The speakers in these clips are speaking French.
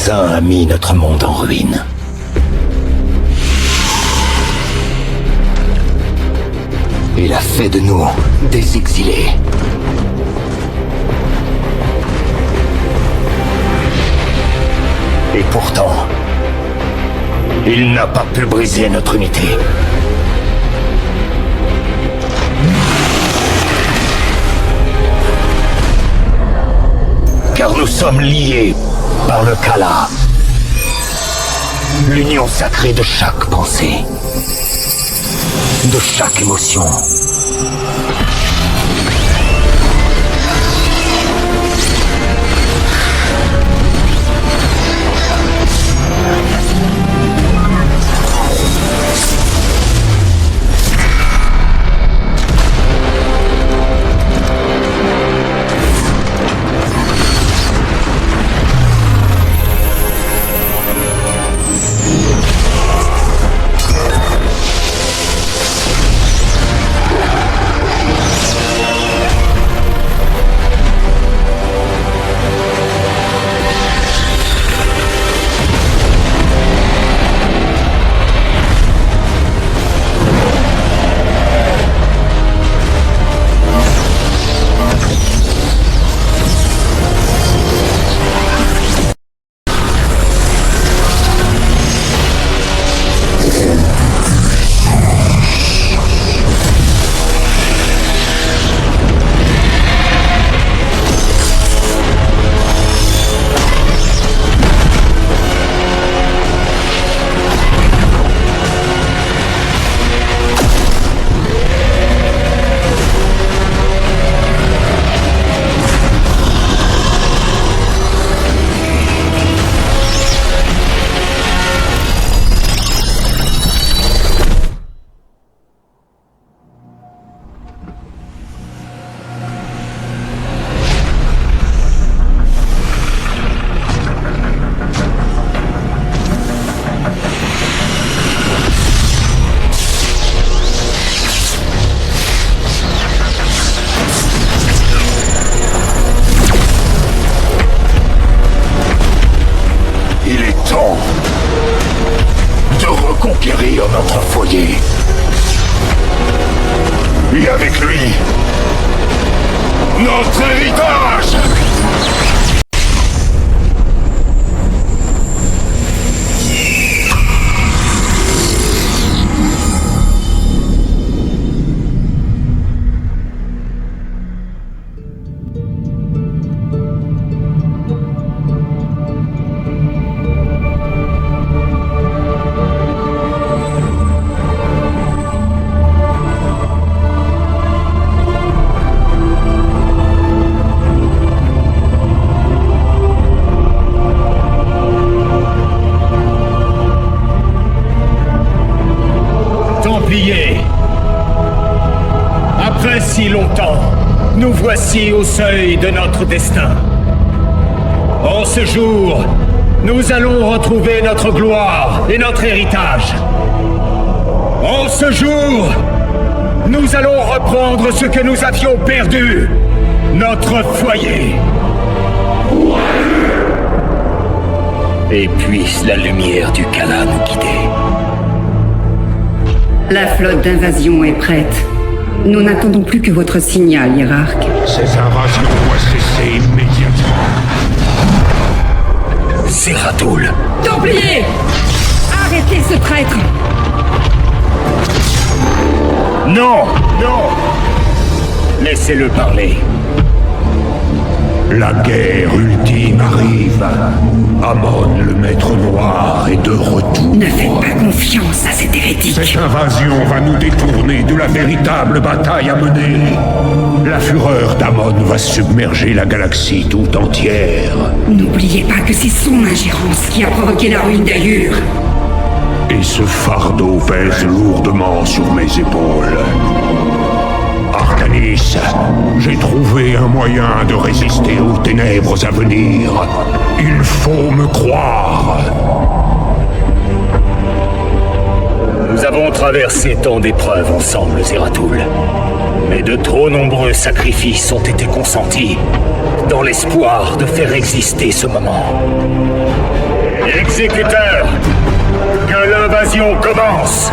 Saint a mis notre monde en ruine. Il a fait de nous des exilés. Et pourtant, il n'a pas pu briser notre unité. Car nous sommes liés par le Khala. L'union sacrée de chaque pensée. De chaque émotion. Notre foyer. Et avec lui, notre héritage. Après si longtemps, nous voici au seuil de notre destin. En ce jour, nous allons retrouver notre gloire et notre héritage. En ce jour, nous allons reprendre ce que nous avions perdu, notre foyer. Et puisse la lumière du Khala nous guider. La flotte d'invasion est prête. Nous n'attendons plus que votre signal, hiérarque. Ces invasions doivent cesser immédiatement. Zeratul. Templiers! Arrêtez ce traître! Non! Non! Laissez-le parler. La guerre ultime arrive. Amon, le maître noir, est de retour. Ne faites pas confiance à cet hérétique. Cette invasion va nous détourner de la véritable bataille à mener. La fureur d'Amon va submerger la galaxie tout entière. N'oubliez pas que c'est son ingérence qui a provoqué la ruine d'Ayur. Et ce fardeau pèse lourdement sur mes épaules. Arcanis, j'ai trouvé un moyen de résister aux ténèbres à venir. Il faut me croire. Nous avons traversé tant d'épreuves ensemble, Zeratul. Mais de trop nombreux sacrifices ont été consentis dans l'espoir de faire exister ce moment. Exécuteur, que l'invasion commence!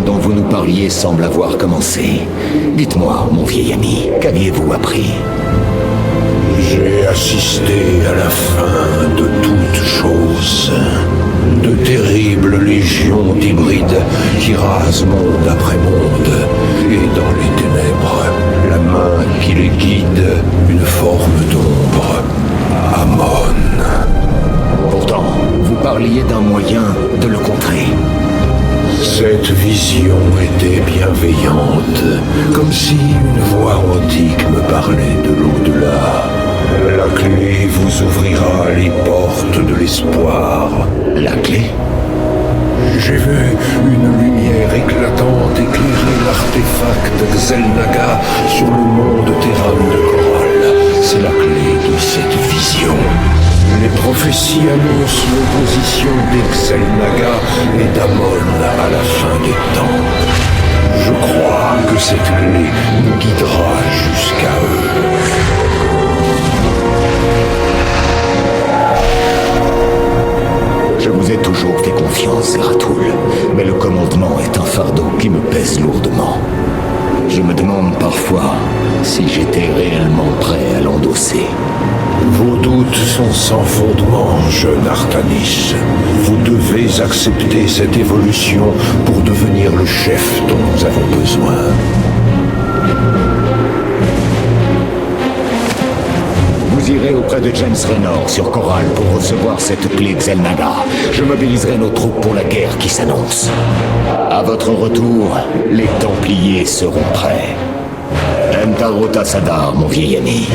Dont vous nous parliez semble avoir commencé. Dites-moi, mon vieil ami, qu'aviez-vous appris? J'ai assisté à la fin de toute chose. De terribles légions d'hybrides qui rasent monde après monde. Et dans les ténèbres, la main qui les guide, une forme d'ombre. Amon. Pourtant, vous parliez d'un moyen de le contrer. Cette vision était bienveillante, comme si une voix antique me parlait de l'au-delà. La clé vous ouvrira les portes de l'espoir. La clé? J'ai vu une lumière éclatante éclairer l'artefact Xel'Naga sur le monde Terran de Coral. C'est la clé de cette vision. Les prophéties annoncent l'opposition d'Xel'Naga et d'Amon à la fin des temps. Je crois que cette clé nous guidera jusqu'à eux. Je vous ai toujours fait confiance, Zeratul, mais le commandement est un fardeau qui me pèse lourdement. Je me demande parfois si j'étais réellement prêt à l'endosser. Vos doutes sont sans fondement, jeune Artanis. Vous devez accepter cette évolution pour devenir le chef dont nous avons besoin. Vous irez auprès de James Raynor sur Coral pour recevoir cette clé Xel'Naga. Je mobiliserai nos troupes pour la guerre qui s'annonce. À votre retour, les Templiers seront prêts. Entaro Tassadar, mon vieil ami.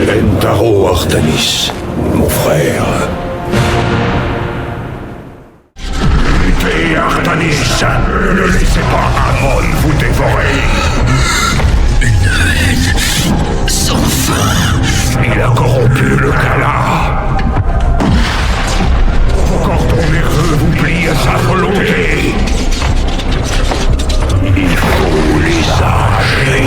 Entaro Artanis, mon frère. Luttez, Artanis. Ne laissez pas Amon vous dévorer. Une haine sans fin. Il a corrompu le Kala. Cordon nerveux vous plie à sa volonté. Il faut les arracher.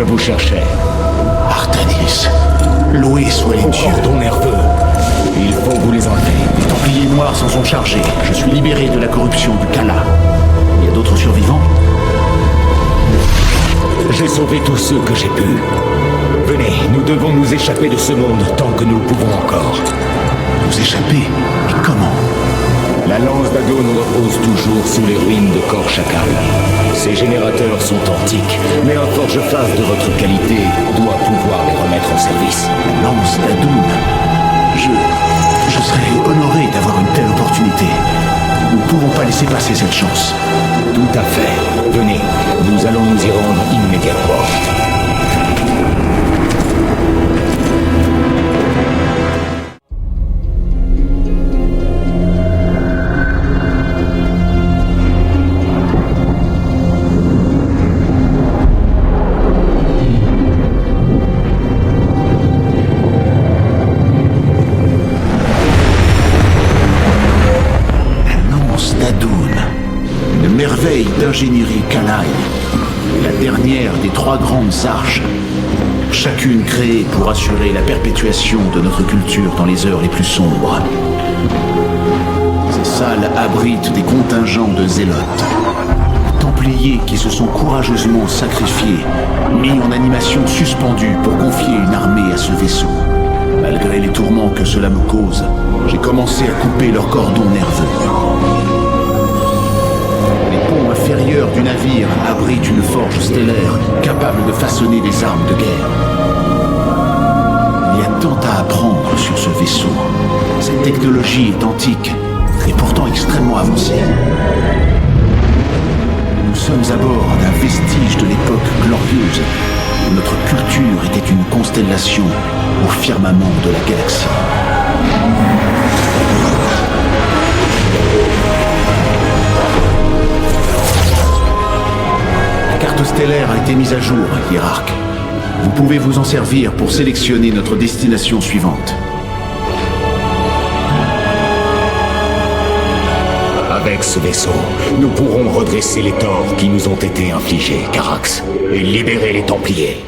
vous cherchais. Artanis, loué soit les dieux. Cordon nerveux. Il faut vous les enlever. Les Templiers noirs s'en sont chargés. Je suis libéré de la corruption du Kala. Il y a d'autres survivants? J'ai sauvé tous ceux que j'ai pu. Venez, nous devons nous échapper de ce monde tant que nous le pouvons encore. Vous échappez? Mais comment? La lance d'Adon repose toujours sous les ruines de Kor Shakal. Ces générateurs sont antiques, mais un forge-face de votre qualité doit pouvoir les remettre en service. La lance d'Adun. Je serais honoré d'avoir une telle opportunité. Nous ne pouvons pas laisser passer cette chance. Tout à fait. Venez, nous allons nous y rendre immédiatement. D'ingénierie Kalaï, la dernière des 3 grandes arches, chacune créée pour assurer la perpétuation de notre culture dans les heures les plus sombres. Ces salles abritent des contingents de zélotes, templiers qui se sont courageusement sacrifiés, mis en animation suspendue pour confier une armée à ce vaisseau. Malgré les tourments que cela me cause, j'ai commencé à couper leurs cordons nerveux. L'intérieur du navire abrite une forge stellaire capable de façonner des armes de guerre. Il y a tant à apprendre sur ce vaisseau. Cette technologie est antique et pourtant extrêmement avancée. Nous sommes à bord d'un vestige de l'époque glorieuse où notre culture était une constellation au firmament de la galaxie. La carte stellaire a été mise à jour, hiérarque. Vous pouvez vous en servir pour sélectionner notre destination suivante. Avec ce vaisseau, nous pourrons redresser les torts qui nous ont été infligés, Carax, et libérer les Templiers.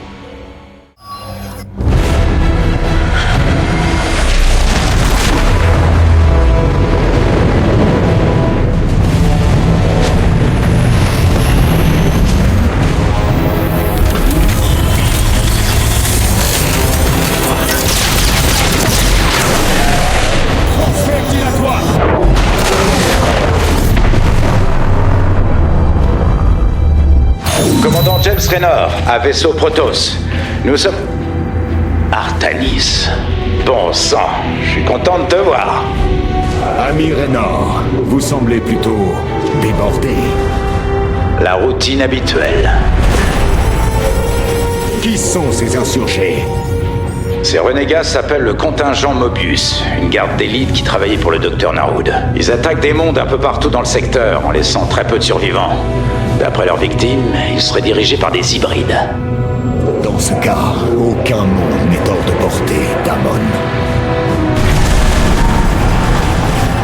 James Raynor, à vaisseau Protoss. Nous sommes... Artanis. Bon sang, je suis content de te voir. Ami Raynor, vous semblez plutôt débordé. La routine habituelle. Qui sont ces insurgés? Ces renégats s'appellent le contingent Mobius, une garde d'élite qui travaillait pour le docteur Narud. Ils attaquent des mondes un peu partout dans le secteur, en laissant très peu de survivants. D'après leurs victimes, ils seraient dirigés par des hybrides. Dans ce cas, aucun monde n'est hors de portée d'Amon.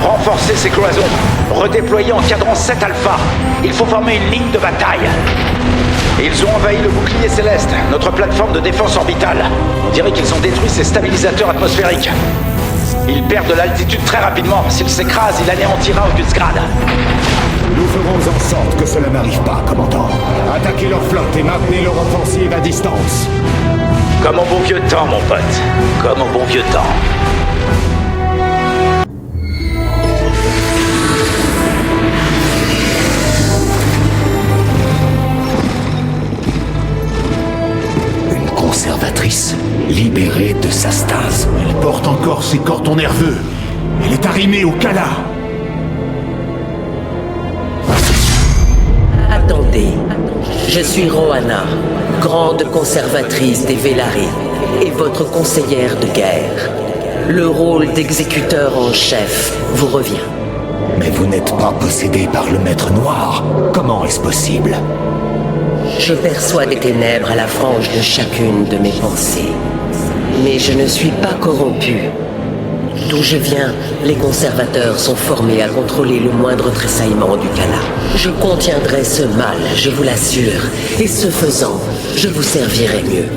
Renforcez ces cloisons. Redéployez en cadrant 7 alpha. Il faut former une ligne de bataille. Ils ont envahi le bouclier céleste, notre plateforme de défense orbitale. On dirait qu'ils ont détruit ses stabilisateurs atmosphériques. Ils perdent de l'altitude très rapidement. S'ils s'écrasent, il anéantira Augustgrad. Nous ferons en sorte que cela n'arrive pas, commandant. Attaquez leur flotte et maintenez leur offensive à distance. Comme au bon vieux temps, mon pote. Comme au bon vieux temps. Une conservatrice libérée de sa stase. Elle porte encore ses cordons nerveux. Elle est arrimée au Kala. Attendez, je suis Rohanna, grande conservatrice des Velaris et votre conseillère de guerre. Le rôle d'exécuteur en chef vous revient. Mais vous n'êtes pas possédé par le Maître Noir. Comment est-ce possible? Je perçois des ténèbres à la frange de chacune de mes pensées. Mais je ne suis pas corrompu. D'où je viens, les conservateurs sont formés à contrôler le moindre tressaillement du Khala. Je contiendrai ce mal, je vous l'assure, et ce faisant, je vous servirai mieux.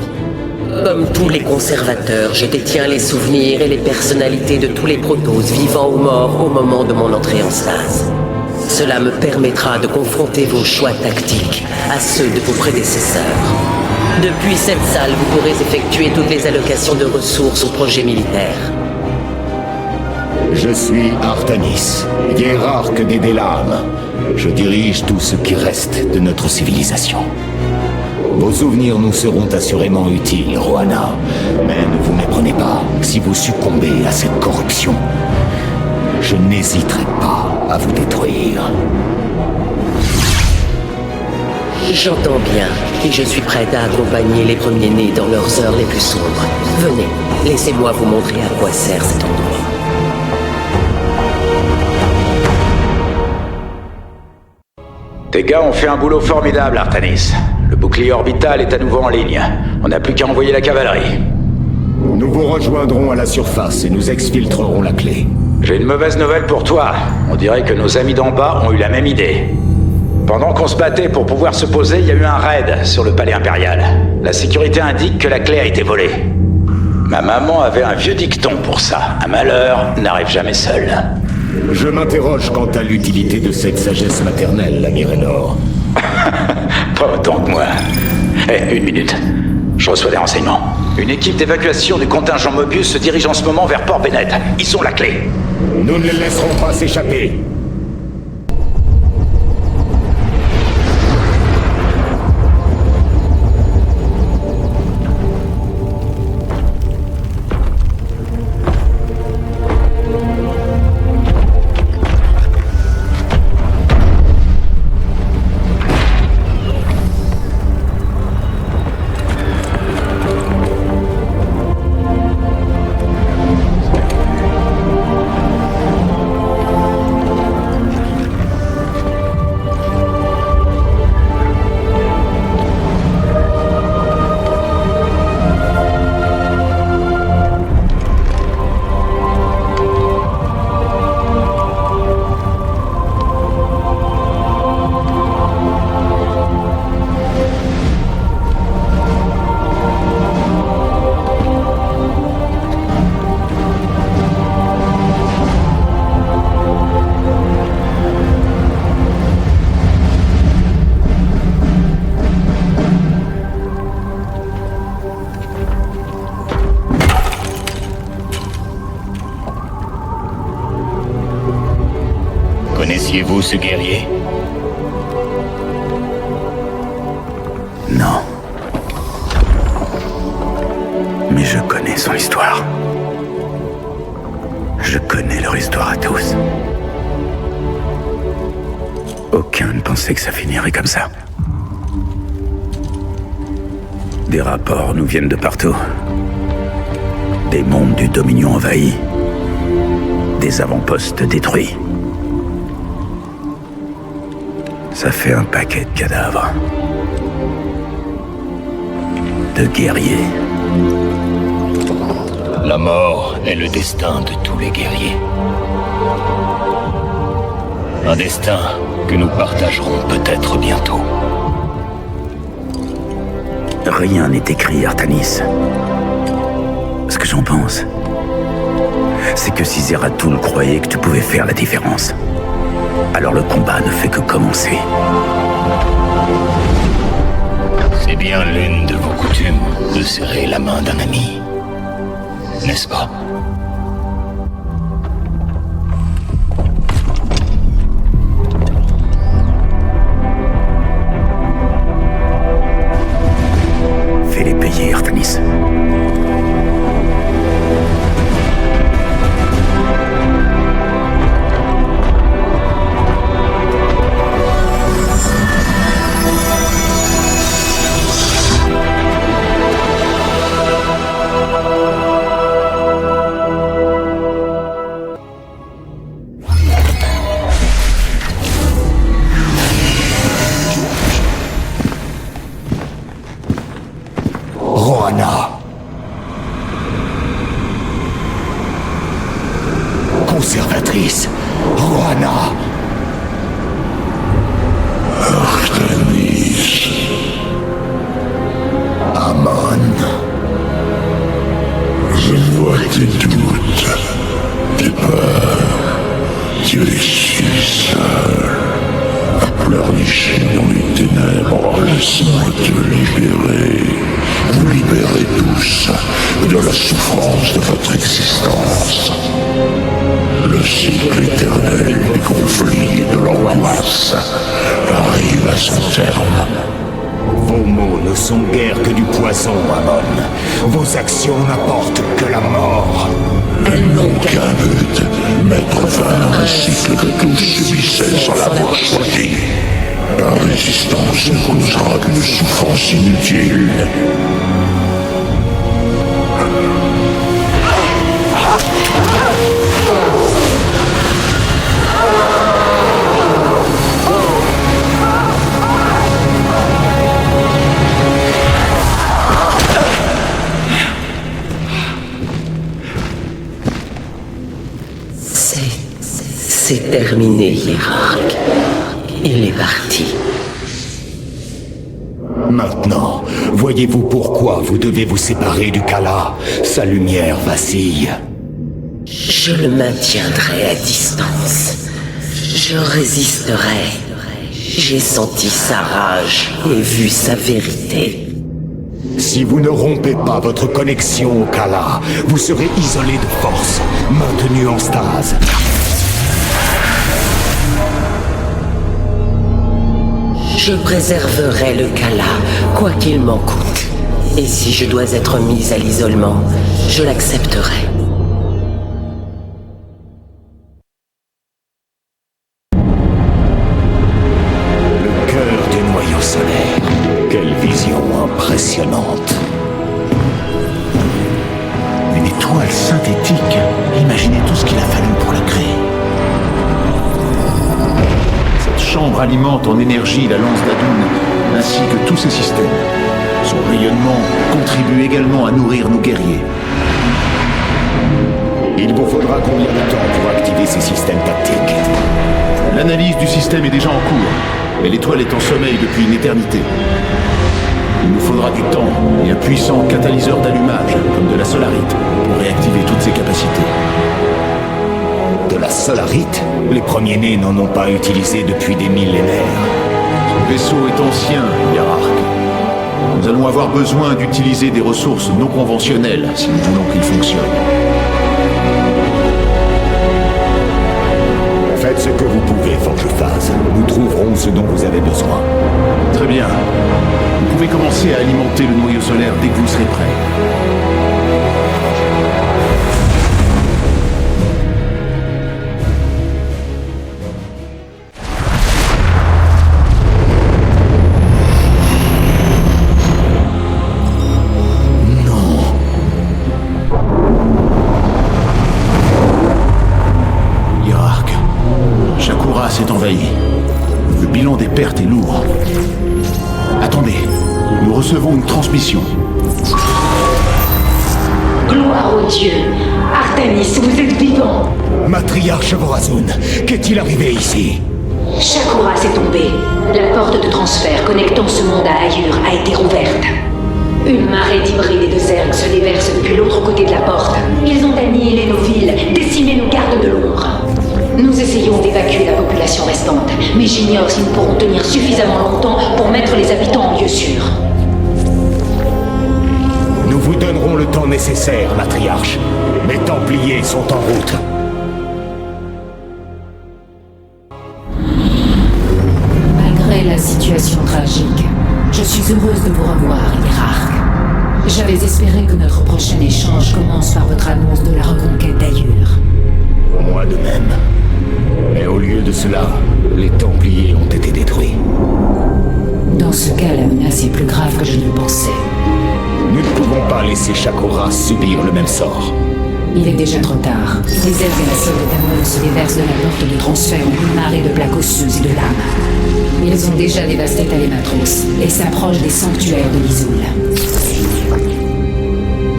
Comme tous les conservateurs, je détiens les souvenirs et les personnalités de tous les Protoss vivants ou morts au moment de mon entrée en stase. Cela me permettra de confronter vos choix tactiques à ceux de vos prédécesseurs. Depuis cette salle, vous pourrez effectuer toutes les allocations de ressources au projet militaire. Je suis Artanis, hiérarque des Délames. Je dirige tout ce qui reste de notre civilisation. Vos souvenirs nous seront assurément utiles, Rohanna. Mais ne vous méprenez pas, si vous succombez à cette corruption, je n'hésiterai pas à vous détruire. J'entends bien, et je suis prête à accompagner les premiers-nés dans leurs heures les plus sombres. Venez, laissez-moi vous montrer à quoi sert cet endroit. Tes gars ont fait un boulot formidable, Artanis. Le bouclier orbital est à nouveau en ligne. On n'a plus qu'à envoyer la cavalerie. Nous vous rejoindrons à la surface et nous exfiltrerons la clé. J'ai une mauvaise nouvelle pour toi. On dirait que nos amis d'en bas ont eu la même idée. Pendant qu'on se battait pour pouvoir se poser, il y a eu un raid sur le palais impérial. La sécurité indique que la clé a été volée. Ma maman avait un vieux dicton pour ça. Un malheur n'arrive jamais seul. Je m'interroge quant à l'utilité de cette sagesse maternelle, l'ami Raynor. Pas autant que moi. Une minute. Je reçois des renseignements. Une équipe d'évacuation du contingent Mobius se dirige en ce moment vers Port Bennett. Ils ont la clé. Nous ne les laisserons pas s'échapper. Connaissiez-vous ce guerrier? Non. Mais je connais son histoire. Je connais leur histoire à tous. Aucun ne pensait que ça finirait comme ça. Des rapports nous viennent de partout. Des mondes du Dominion envahis. Des avant-postes détruits. Ça fait un paquet de cadavres. De guerriers. La mort est le destin de tous les guerriers. Un destin que nous partagerons peut-être bientôt. Rien n'est écrit, Artanis. Ce que j'en pense, c'est que si Zeratul croyait que tu pouvais faire la différence, alors le combat ne fait que commencer. C'est bien l'une de vos coutumes de serrer la main d'un ami, n'est-ce pas? Fais-les payer, Artanis. Rohanna. péché dans les ténèbres, laisse-moi te libérer. Vous libérer tous de la souffrance de votre existence. Le cycle éternel des conflits et de l'angoisse arrive à son terme. Vos mots ne sont guère que du poison, Amon. Vos actions n'apportent que la mort. Elles n'ont qu'un but, mettre fin à un cycle que tous subissaient sans l'avoir choisi. La résistance ne causera qu'une souffrance inutile. C'est terminé, hiérarque. Il est parti. Maintenant, voyez-vous pourquoi vous devez vous séparer du Kala? Sa lumière vacille. Je le maintiendrai à distance. Je résisterai. J'ai senti sa rage et vu sa vérité. Si vous ne rompez pas votre connexion au Kala, vous serez isolé de force, maintenu en stase. Je préserverai le Kala, quoi qu'il m'en coûte. Et si je dois être mise à l'isolement, je l'accepterai. Le cœur du noyau solaire. Quelle vision impressionnante. Une étoile synthétique. Imaginez tout ce qu'il a fallu pour la créer. Cette chambre alimente en énergie la lance d'Adun, ainsi que tous ses systèmes. Son rayonnement contribue également à nourrir nos guerriers. Il vous faudra combien de temps pour activer ces systèmes tactiques? L'analyse du système est déjà en cours, mais l'étoile est en sommeil depuis une éternité. Il nous faudra du temps et un puissant catalyseur d'allumage, comme de la solarite, pour réactiver toutes ses capacités. De la solarite? Les premiers-nés n'en ont pas utilisé depuis des millénaires. Ce vaisseau est ancien, hiérarque. Nous allons avoir besoin d'utiliser des ressources non conventionnelles si nous voulons qu'il fonctionne. Faites ce que vous pouvez, Forgephase. Nous trouverons ce dont vous avez besoin. Très bien. Vous pouvez commencer à alimenter le noyau solaire dès que vous serez prêt. Est envahi. Le bilan des pertes est lourd. Attendez, nous recevons une transmission. Gloire aux dieux. Artemis, vous êtes vivant. Matriarche Vorazun, qu'est-il arrivé ici? Shakuras est tombé. La porte de transfert connectant ce monde à Ayur a été rouverte. Une marée d'hybrides et de zergs se déverse depuis l'autre côté de la porte. Ils ont annihilé nos villes, décimé nos gardes de l'ombre. Nous essayons d'évacuer la population restante, mais j'ignore si nous pourrons tenir suffisamment longtemps pour mettre les habitants en lieu sûr. Nous vous donnerons le temps nécessaire, matriarche. Les Templiers sont en route. Malgré la situation tragique, je suis heureuse de vous revoir, hiérarque. J'avais espéré que notre prochain échange commence par votre annonce de la reconquête d'Ayur. Moi de même. Mais au lieu de cela, les Templiers ont été détruits. Dans ce cas, la menace est plus grave que je ne le pensais. Nous ne pouvons pas laisser Shakuras subir le même sort. Il est déjà trop tard. Les zergs et la solde d'Amon se déversent de la porte de transfert en une marée de plaques osseuses et de lames. Ils ont déjà dévasté Talematros et s'approchent des sanctuaires de l'Isoul.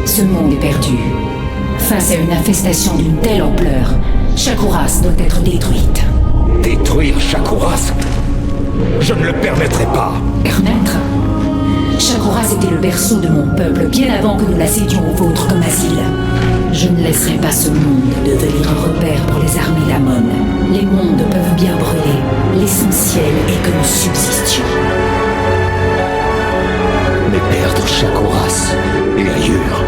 Ce monde est perdu. Face à une infestation d'une telle ampleur, Shakuras doit être détruite. Détruire Shakuras? Je ne le permettrai pas. Permettre? Shakuras était le berceau de mon peuple, bien avant que nous l'assédions au vôtre comme asile. Je ne laisserai pas ce monde devenir un repère pour les armées d'Amon. Les mondes peuvent bien brûler. L'essentiel est que nous subsistions. Mais perdre Shakuras et Ayur...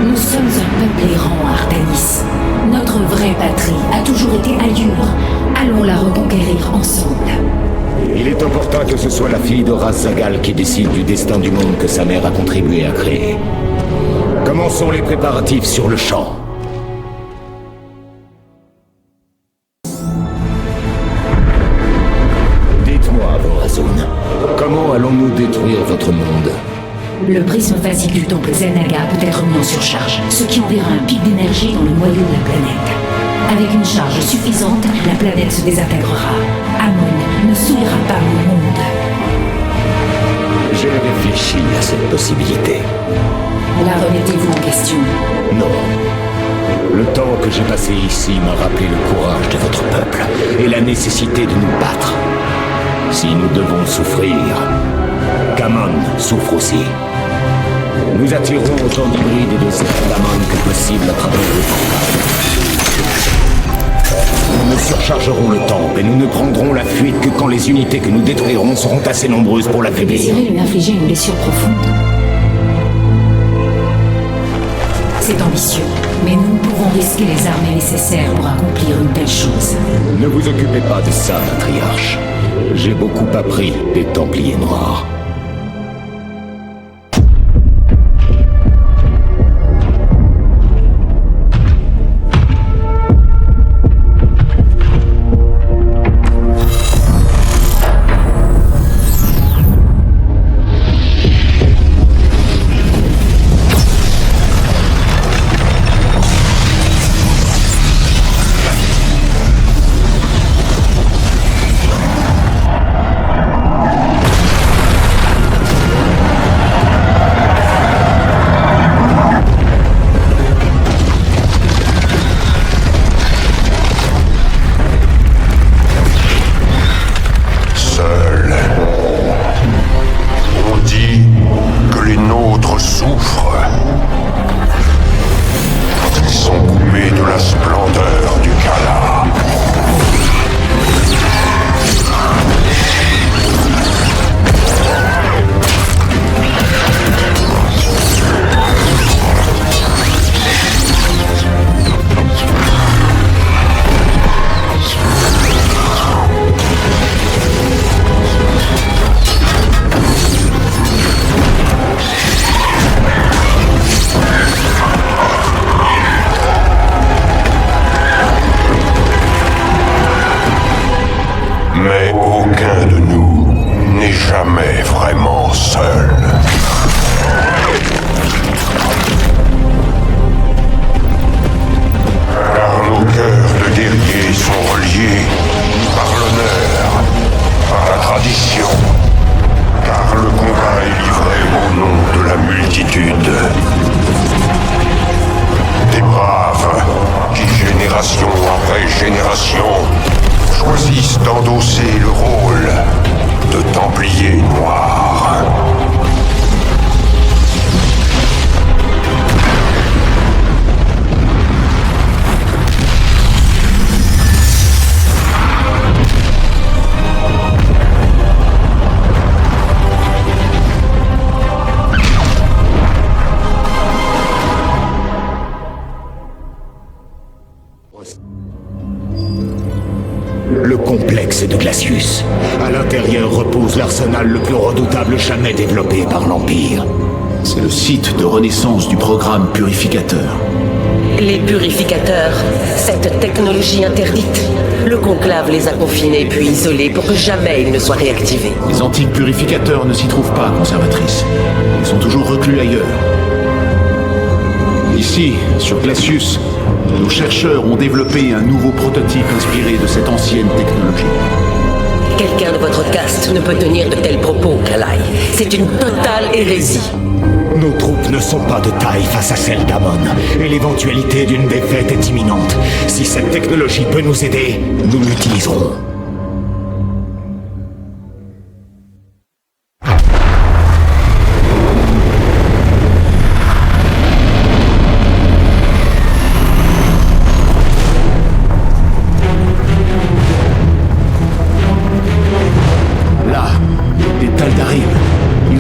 Nous sommes un peuple errant, Artanis. Notre vraie patrie a toujours été Ayur. Allons la reconquérir ensemble. Il est opportun que ce soit la fille de Ras-Zagal qui décide du destin du monde que sa mère a contribué à créer. Commençons les préparatifs sur le champ. Dites-moi, Vorazun, comment allons-nous détruire votre monde ? Le prisme phasique du temple Xel'Naga peut être mis en surcharge, ce qui enverra un pic d'énergie dans le noyau de la planète. Avec une charge suffisante, la planète se désintégrera. Amon ne souillera pas mon monde. J'ai réfléchi à cette possibilité. La remettez-vous en question? Non. Le temps que j'ai passé ici m'a rappelé le courage de votre peuple et la nécessité de nous battre. Si nous devons souffrir, Kamon souffre aussi. Nous attirerons autant d'hybrides et de cercles d'Amon que possible à travers le portail. Nous surchargerons le temple et nous ne prendrons la fuite que quand les unités que nous détruirons seront assez nombreuses pour l'affaiblir. Vous désirez lui infliger une blessure profonde? C'est ambitieux, mais nous pouvons risquer les armées nécessaires pour accomplir une telle chose. Ne vous occupez pas de ça, matriarche. J'ai beaucoup appris des Templiers Noirs. Le complexe de Glacius. À l'intérieur repose l'arsenal le plus redoutable jamais développé par l'Empire. C'est le site de renaissance du programme purificateur. Les purificateurs, cette technologie interdite. Le conclave les a confinés puis isolés pour que jamais ils ne soient réactivés. Les antiques purificateurs ne s'y trouvent pas, conservatrice. Ils sont toujours reclus ailleurs. Ici, sur Glacius, nos chercheurs ont développé un nouveau prototype inspiré de cette ancienne technologie. Quelqu'un de votre caste ne peut tenir de tels propos, Kalai. C'est une totale hérésie. Nos troupes ne sont pas de taille face à celles d'Amon, et l'éventualité d'une défaite est imminente. Si cette technologie peut nous aider, nous l'utiliserons.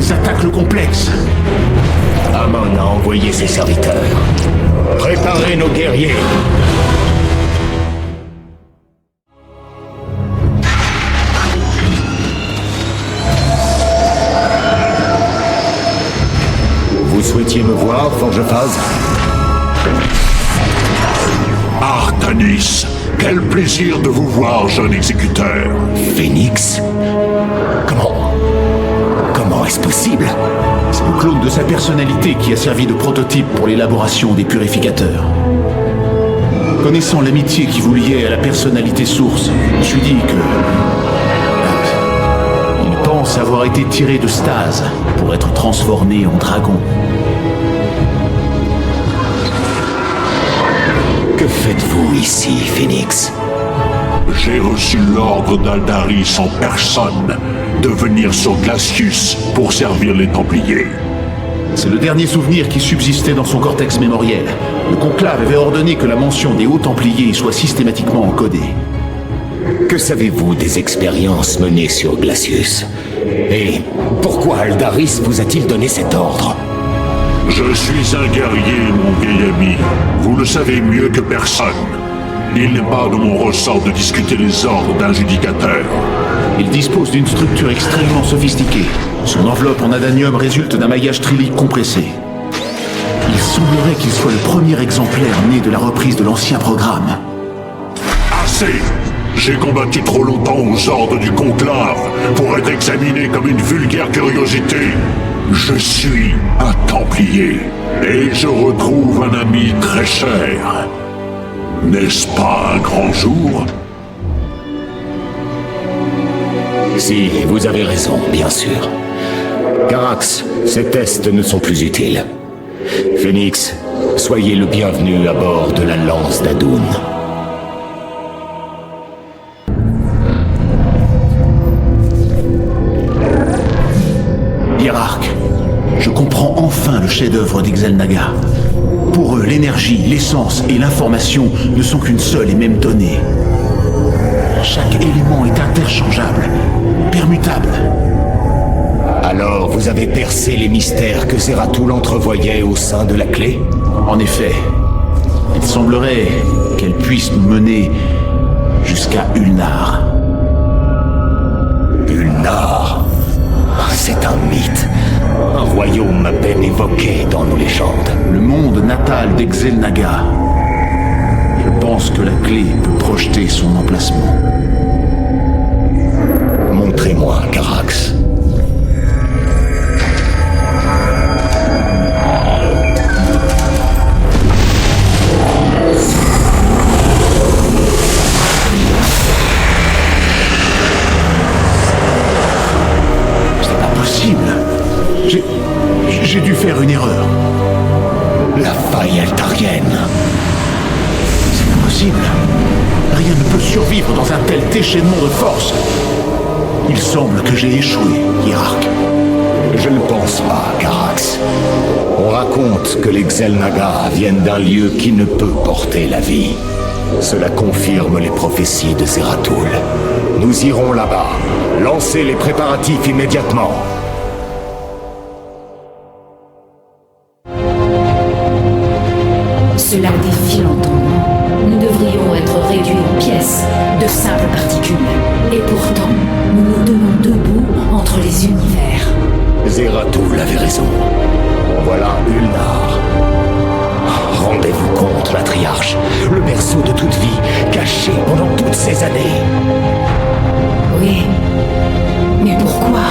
Ils attaquent le complexe. Amon a envoyé ses serviteurs. Préparez nos guerriers. Vous souhaitiez me voir, Forgephase? Artanis, quel plaisir de vous voir, jeune exécuteur. Phénix? Comment est-ce possible? C'est le clone de sa personnalité qui a servi de prototype pour l'élaboration des purificateurs. Connaissant l'amitié qui vous liait à la personnalité source, je me suis dit que... il pense avoir été tiré de stase pour être transformé en dragon. Que faites-vous ici, Phénix? J'ai reçu l'ordre d'Aldaris en personne de venir sur Glacius pour servir les Templiers. C'est le dernier souvenir qui subsistait dans son cortex mémoriel. Le conclave avait ordonné que la mention des hauts Templiers soit systématiquement encodée. Que savez-vous des expériences menées sur Glacius? Et pourquoi Aldaris vous a-t-il donné cet ordre? Je suis un guerrier, mon vieil ami. Vous le savez mieux que personne. Il n'est pas de mon ressort de discuter les ordres d'un judicateur. Il dispose d'une structure extrêmement sophistiquée. Son enveloppe en adanium résulte d'un maillage trillique compressé. Il semblerait qu'il soit le premier exemplaire né de la reprise de l'ancien programme. Assez! J'ai combattu trop longtemps aux ordres du conclave pour être examiné comme une vulgaire curiosité. Je suis un Templier, et je retrouve un ami très cher. N'est-ce pas un grand jour? Si, vous avez raison, bien sûr. Carax, ces tests ne sont plus utiles. Phénix, soyez le bienvenu à bord de la lance d'Adoun. Hiérarque, je comprends enfin le chef-d'œuvre d'Ixelnaga. Pour eux, l'énergie, l'essence et l'information ne sont qu'une seule et même donnée. Chaque élément est interchangeable, permutable. Alors, vous avez percé les mystères que Zeratul entrevoyait au sein de la clé? En effet, il semblerait qu'elle puisse nous mener jusqu'à Ulnar. Ulnar? C'est un mythe. Un royaume à peine évoqué dans nos légendes. Le monde natal d'Ixelnaga. Je pense que la clé peut projeter son emplacement. Montrez-moi, Carax. C'est pas possible. J'ai dû faire une erreur. La faille altarienne. C'est impossible. Rien ne peut survivre dans un tel déchaînement de force. Il semble que j'ai échoué, Hiérarque. Je ne pense pas, Carax. On raconte que les Xelnaga viennent d'un lieu qui ne peut porter la vie. Cela confirme les prophéties de Zeratul. Nous irons là-bas. Lancez les préparatifs immédiatement. Cela défie l'entendement. Nous devrions être réduits en pièces, de simples particules. Et pourtant, nous nous tenons debout entre les univers. Zeratul avait raison. Voilà Ulnar. Rendez-vous compte, matriarche. Le berceau de toute vie, caché pendant toutes ces années. Oui. Mais pourquoi ?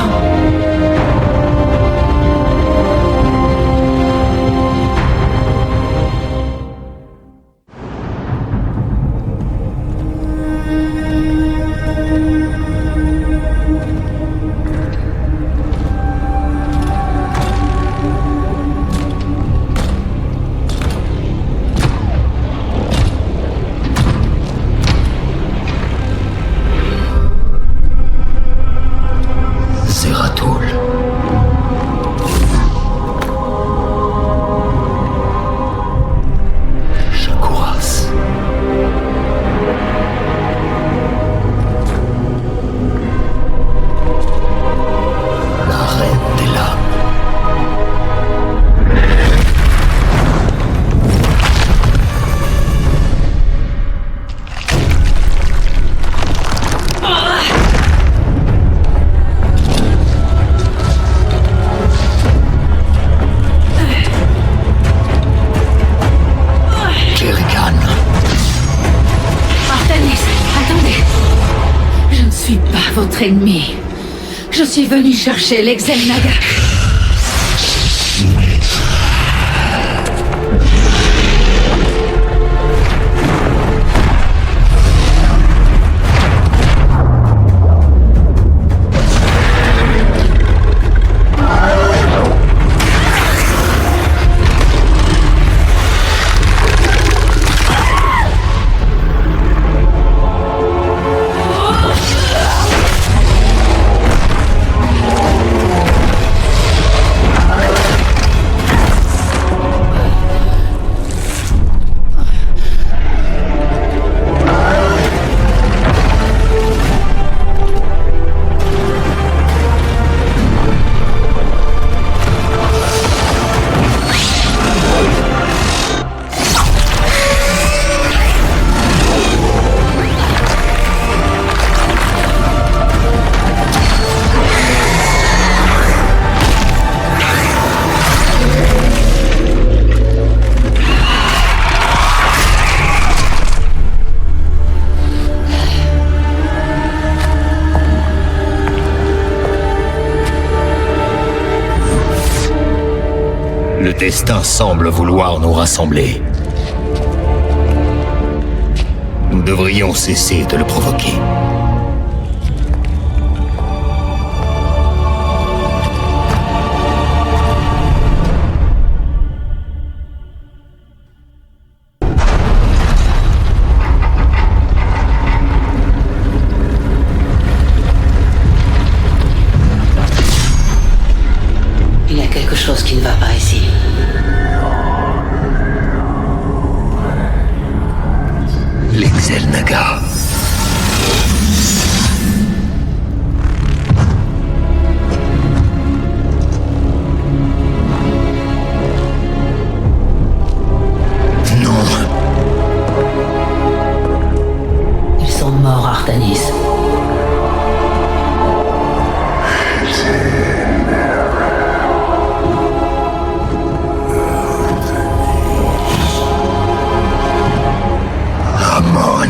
notre ennemi. Je suis venu chercher l'Exelnaga. Le destin semble vouloir nous rassembler. Nous devrions cesser de le provoquer. Il y a quelque chose qui ne va pas ici. L'Exelnaga. Non. Ils sont morts, Artanis. Amon.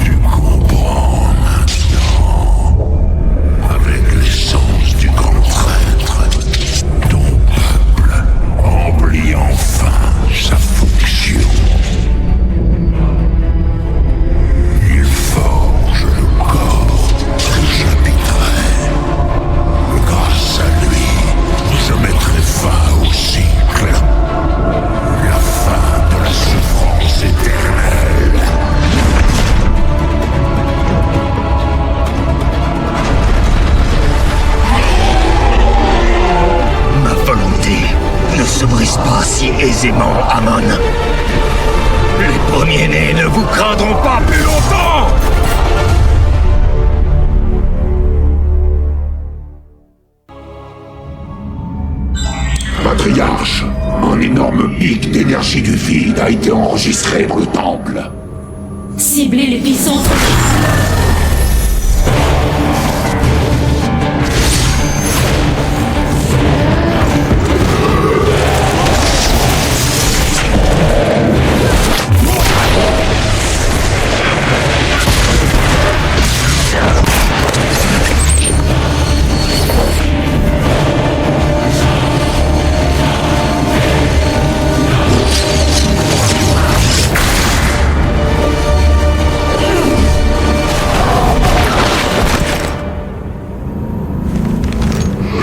Tu comprends maintenant, avec l'essence du grand traître, ton peuple remplit enfin sa fonction. Il forge le corps que j'habiterai. Grâce à lui, je mettrai fin au cycle. La fin de la souffrance éternelle. Ma volonté ne se brise pas si aisément, Amon. Les premiers-nés ne vous craindront pas plus longtemps! Patriarche, un énorme pic d'énergie du vide a été enregistré dans le temple. Ciblez l'épicentre.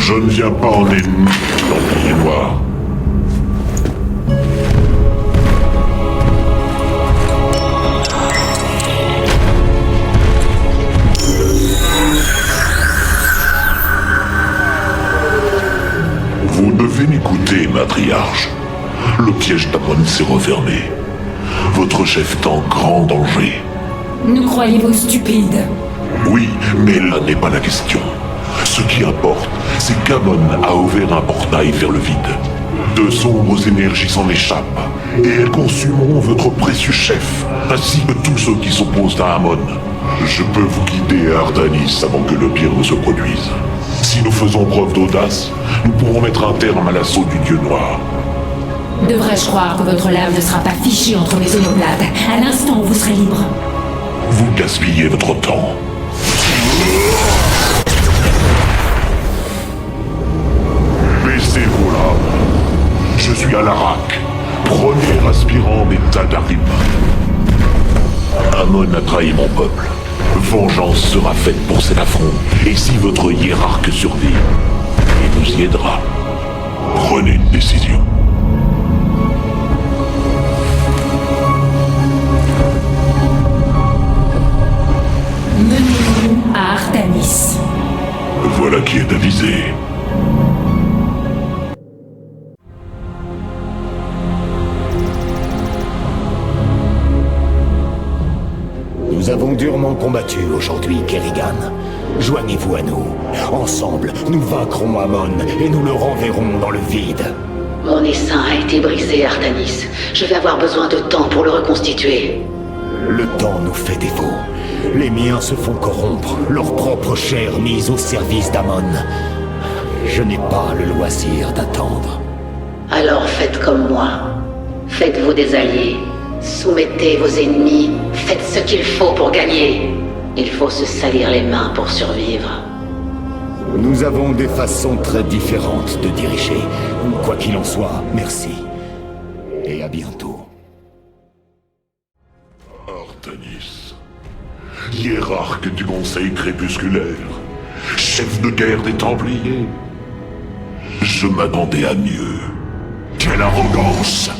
Je ne viens pas en ennemi, l'Empire Noir. Vous devez m'écouter, matriarche. Le piège d'Amon s'est refermé. Votre chef est en grand danger. Nous croyez-vous stupides? Oui, mais là n'est pas la question. Ce qui importe, c'est qu'Amon a ouvert un portail vers le vide. De sombres énergies s'en échappent, et elles consumeront votre précieux chef, ainsi que tous ceux qui s'opposent à Amon. Je peux vous guider à Artanis avant que le pire ne se produise. Si nous faisons preuve d'audace, nous pourrons mettre un terme à l'assaut du Dieu Noir. Devrais-je croire que votre lave ne sera pas fichée entre mes omoplates à l'instant où vous serez libre? Vous gaspillez votre temps. Baissez vos lames. Je suis Alarak, premier aspirant des Tadarim. Amon a trahi mon peuple. Vengeance sera faite pour cet affront. Et si votre hiérarque survit, il nous y aidera. Prenez une décision. Menez-nous à Artanis. Voilà qui est avisé. Nous avons durement combattu aujourd'hui, Kerrigan. Joignez-vous à nous. Ensemble, nous vaincrons Amon et nous le renverrons dans le vide. Mon essaim a été brisé, Artanis. Je vais avoir besoin de temps pour le reconstituer. Le temps nous fait défaut. Les miens se font corrompre, leur propre chair mise au service d'Amon. Je n'ai pas le loisir d'attendre. Alors faites comme moi. Faites-vous des alliés. Soumettez vos ennemis. Faites ce qu'il faut pour gagner. Il faut se salir les mains pour survivre. Nous avons des façons très différentes de diriger. Quoi qu'il en soit, merci. Et à bientôt. Artanis, hiérarque du Conseil crépusculaire, chef de guerre des Templiers. Je m'attendais à mieux. Quelle arrogance!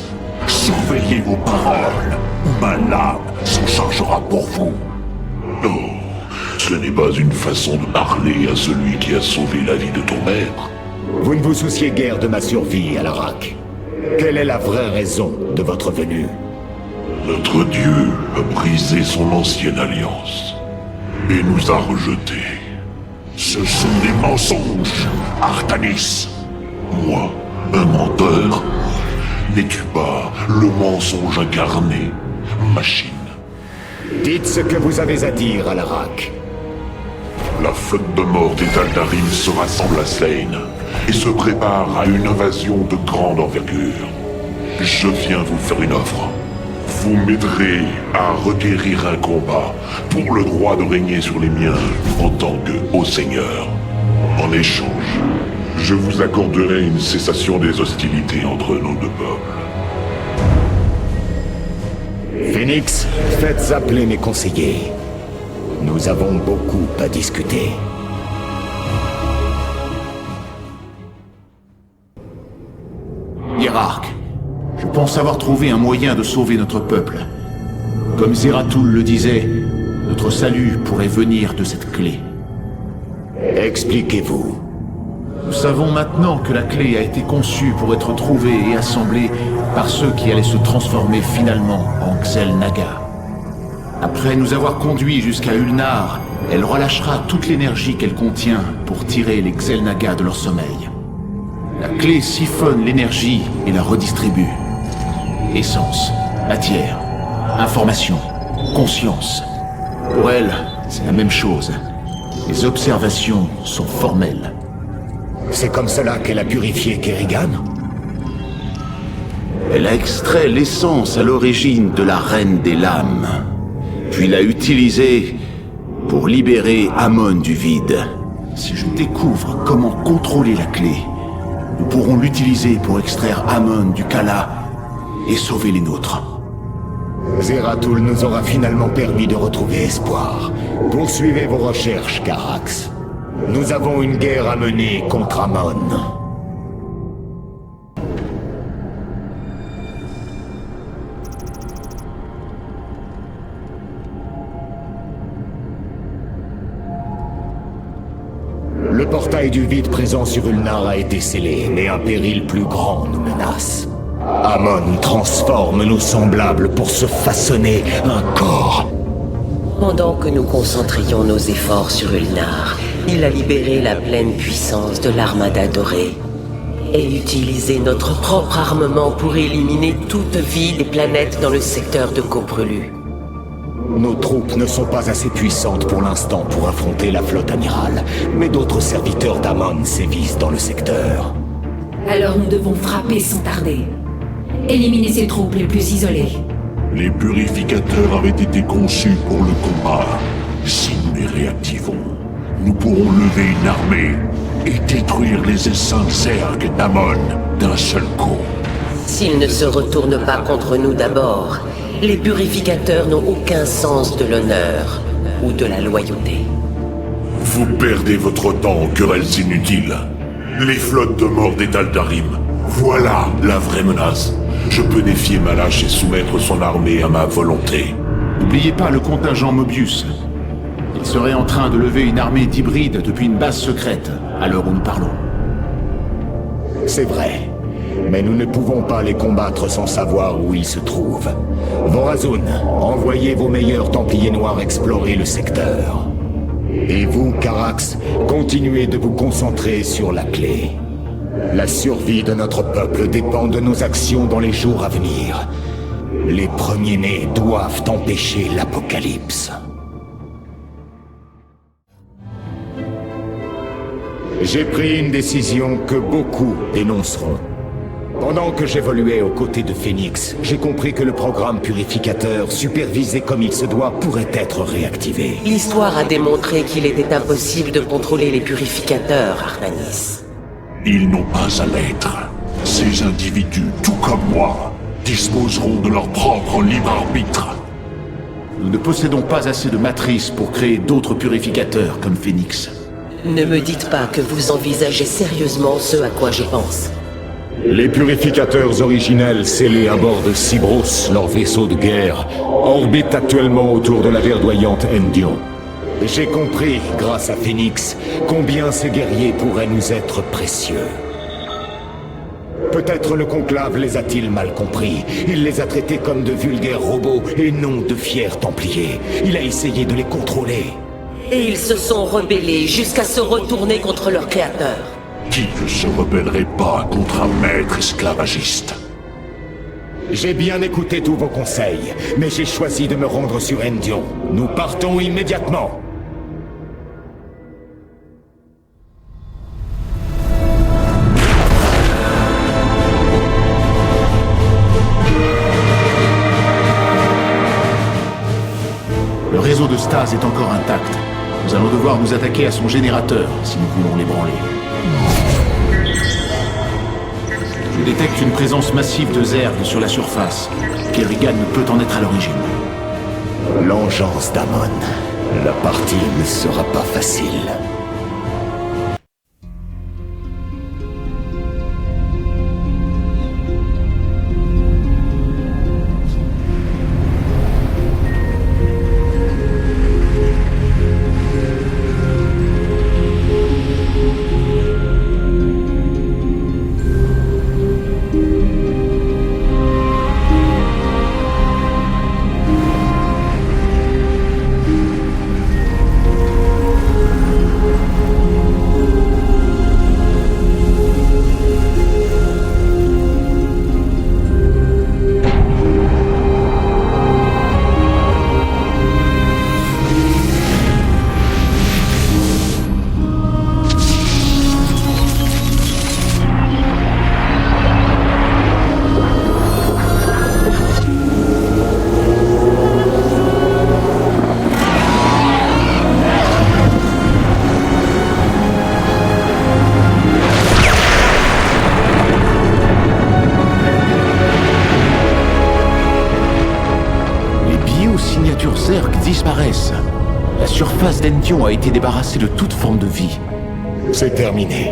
Surveillez vos paroles, ou ma lame s'en chargera pour vous. Non, ce n'est pas une façon de parler à celui qui a sauvé la vie de ton maître. Vous ne vous souciez guère de ma survie, Alarak. Quelle est la vraie raison de votre venue? Notre Dieu a brisé son ancienne alliance et nous a rejetés. Ce sont des mensonges, Artanis. Moi, un menteur? N'es-tu pas le mensonge incarné, machine? Dites ce que vous avez à dire, Alarak. La flotte de mort des Taldarim se rassemble à Slane et se prépare à une invasion de grande envergure. Je viens vous faire une offre. Vous m'aiderez à requérir un combat pour le droit de régner sur les miens en tant que haut seigneur. En échange, je vous accorderai une cessation des hostilités entre nos deux peuples. Phoenix, faites appeler mes conseillers. Nous avons beaucoup à discuter. Hiérarque, je pense avoir trouvé un moyen de sauver notre peuple. Comme Zeratul le disait, notre salut pourrait venir de cette clé. Expliquez-vous. Nous savons maintenant que la clé a été conçue pour être trouvée et assemblée par ceux qui allaient se transformer finalement en Xel'Naga. Après nous avoir conduits jusqu'à Ulnar, elle relâchera toute l'énergie qu'elle contient pour tirer les Xel'Naga de leur sommeil. La clé siphonne l'énergie et la redistribue. Essence, matière, information, conscience. Pour elle, c'est la même chose. Les observations sont formelles. C'est comme cela qu'elle a purifié Kerrigan? Elle a extrait l'essence à l'origine de la Reine des Lames, puis l'a utilisée pour libérer Amon du vide. Si je découvre comment contrôler la clé, nous pourrons l'utiliser pour extraire Amon du Kala et sauver les nôtres. Zeratul nous aura finalement permis de retrouver espoir. Poursuivez vos recherches, Carax. Nous avons une guerre à mener contre Amon. Le portail du vide présent sur Ulnar a été scellé, mais un péril plus grand nous menace. Amon transforme nos semblables pour se façonner un corps. Pendant que nous concentrions nos efforts sur Ulnar, il a libéré la pleine puissance de l'Armada dorée et utilisé notre propre armement pour éliminer toute vie des planètes dans le secteur de Coprelu. Nos troupes ne sont pas assez puissantes pour l'instant pour affronter la flotte amirale, mais d'autres serviteurs d'Amon sévissent dans le secteur. Alors nous devons frapper sans tarder. Éliminer ces troupes les plus isolées. Les purificateurs avaient été conçus pour le combat. Si nous les réactivons, nous pourrons lever une armée et détruire les essaims Zerg d'Amon d'un seul coup. S'ils ne se retournent pas contre nous d'abord, les purificateurs n'ont aucun sens de l'honneur ou de la loyauté. Vous perdez votre temps en querelles inutiles. Les flottes de mort des Taldarim, voilà la vraie menace. Je peux défier Malash et soumettre son armée à ma volonté. N'oubliez pas le contingent Mobius. Il serait en train de lever une armée d'hybrides depuis une base secrète, à l'heure où nous parlons. C'est vrai. Mais nous ne pouvons pas les combattre sans savoir où ils se trouvent. Vorazun, envoyez vos meilleurs Templiers Noirs explorer le secteur. Et vous, Carax, continuez de vous concentrer sur la clé. La survie de notre peuple dépend de nos actions dans les jours à venir. Les premiers-nés doivent empêcher l'apocalypse. J'ai pris une décision que beaucoup dénonceront. Pendant que j'évoluais aux côtés de Phoenix, j'ai compris que le programme purificateur, supervisé comme il se doit, pourrait être réactivé. L'histoire a démontré qu'il était impossible de contrôler les purificateurs, Artanis. Ils n'ont pas à l'être. Ces individus, tout comme moi, disposeront de leur propre libre arbitre. Nous ne possédons pas assez de matrices pour créer d'autres purificateurs comme Phoenix. Ne me dites pas que vous envisagez sérieusement ce à quoi je pense. Les purificateurs originels scellés à bord de Cybros, leur vaisseau de guerre, orbitent actuellement autour de la verdoyante Endion. J'ai compris, grâce à Phoenix, combien ces guerriers pourraient nous être précieux. Peut-être le conclave les a-t-il mal compris. Il les a traités comme de vulgaires robots et non de fiers templiers. Il a essayé de les contrôler. Et ils se sont rebellés jusqu'à se retourner contre leur créateur. Qui ne se rebellerait pas contre un maître esclavagiste? J'ai bien écouté tous vos conseils, mais j'ai choisi de me rendre sur Endion. Nous partons immédiatement. Le réseau de stase est encore intact. Nous allons devoir nous attaquer à son générateur si nous voulons l'ébranler. Je détecte une présence massive de Zerg sur la surface. Kerrigan ne peut en être à l'origine. L'engeance d'Amon. La partie ne sera pas facile. Disparaissent. La surface d'Endion a été débarrassée de toute forme de vie. C'est terminé.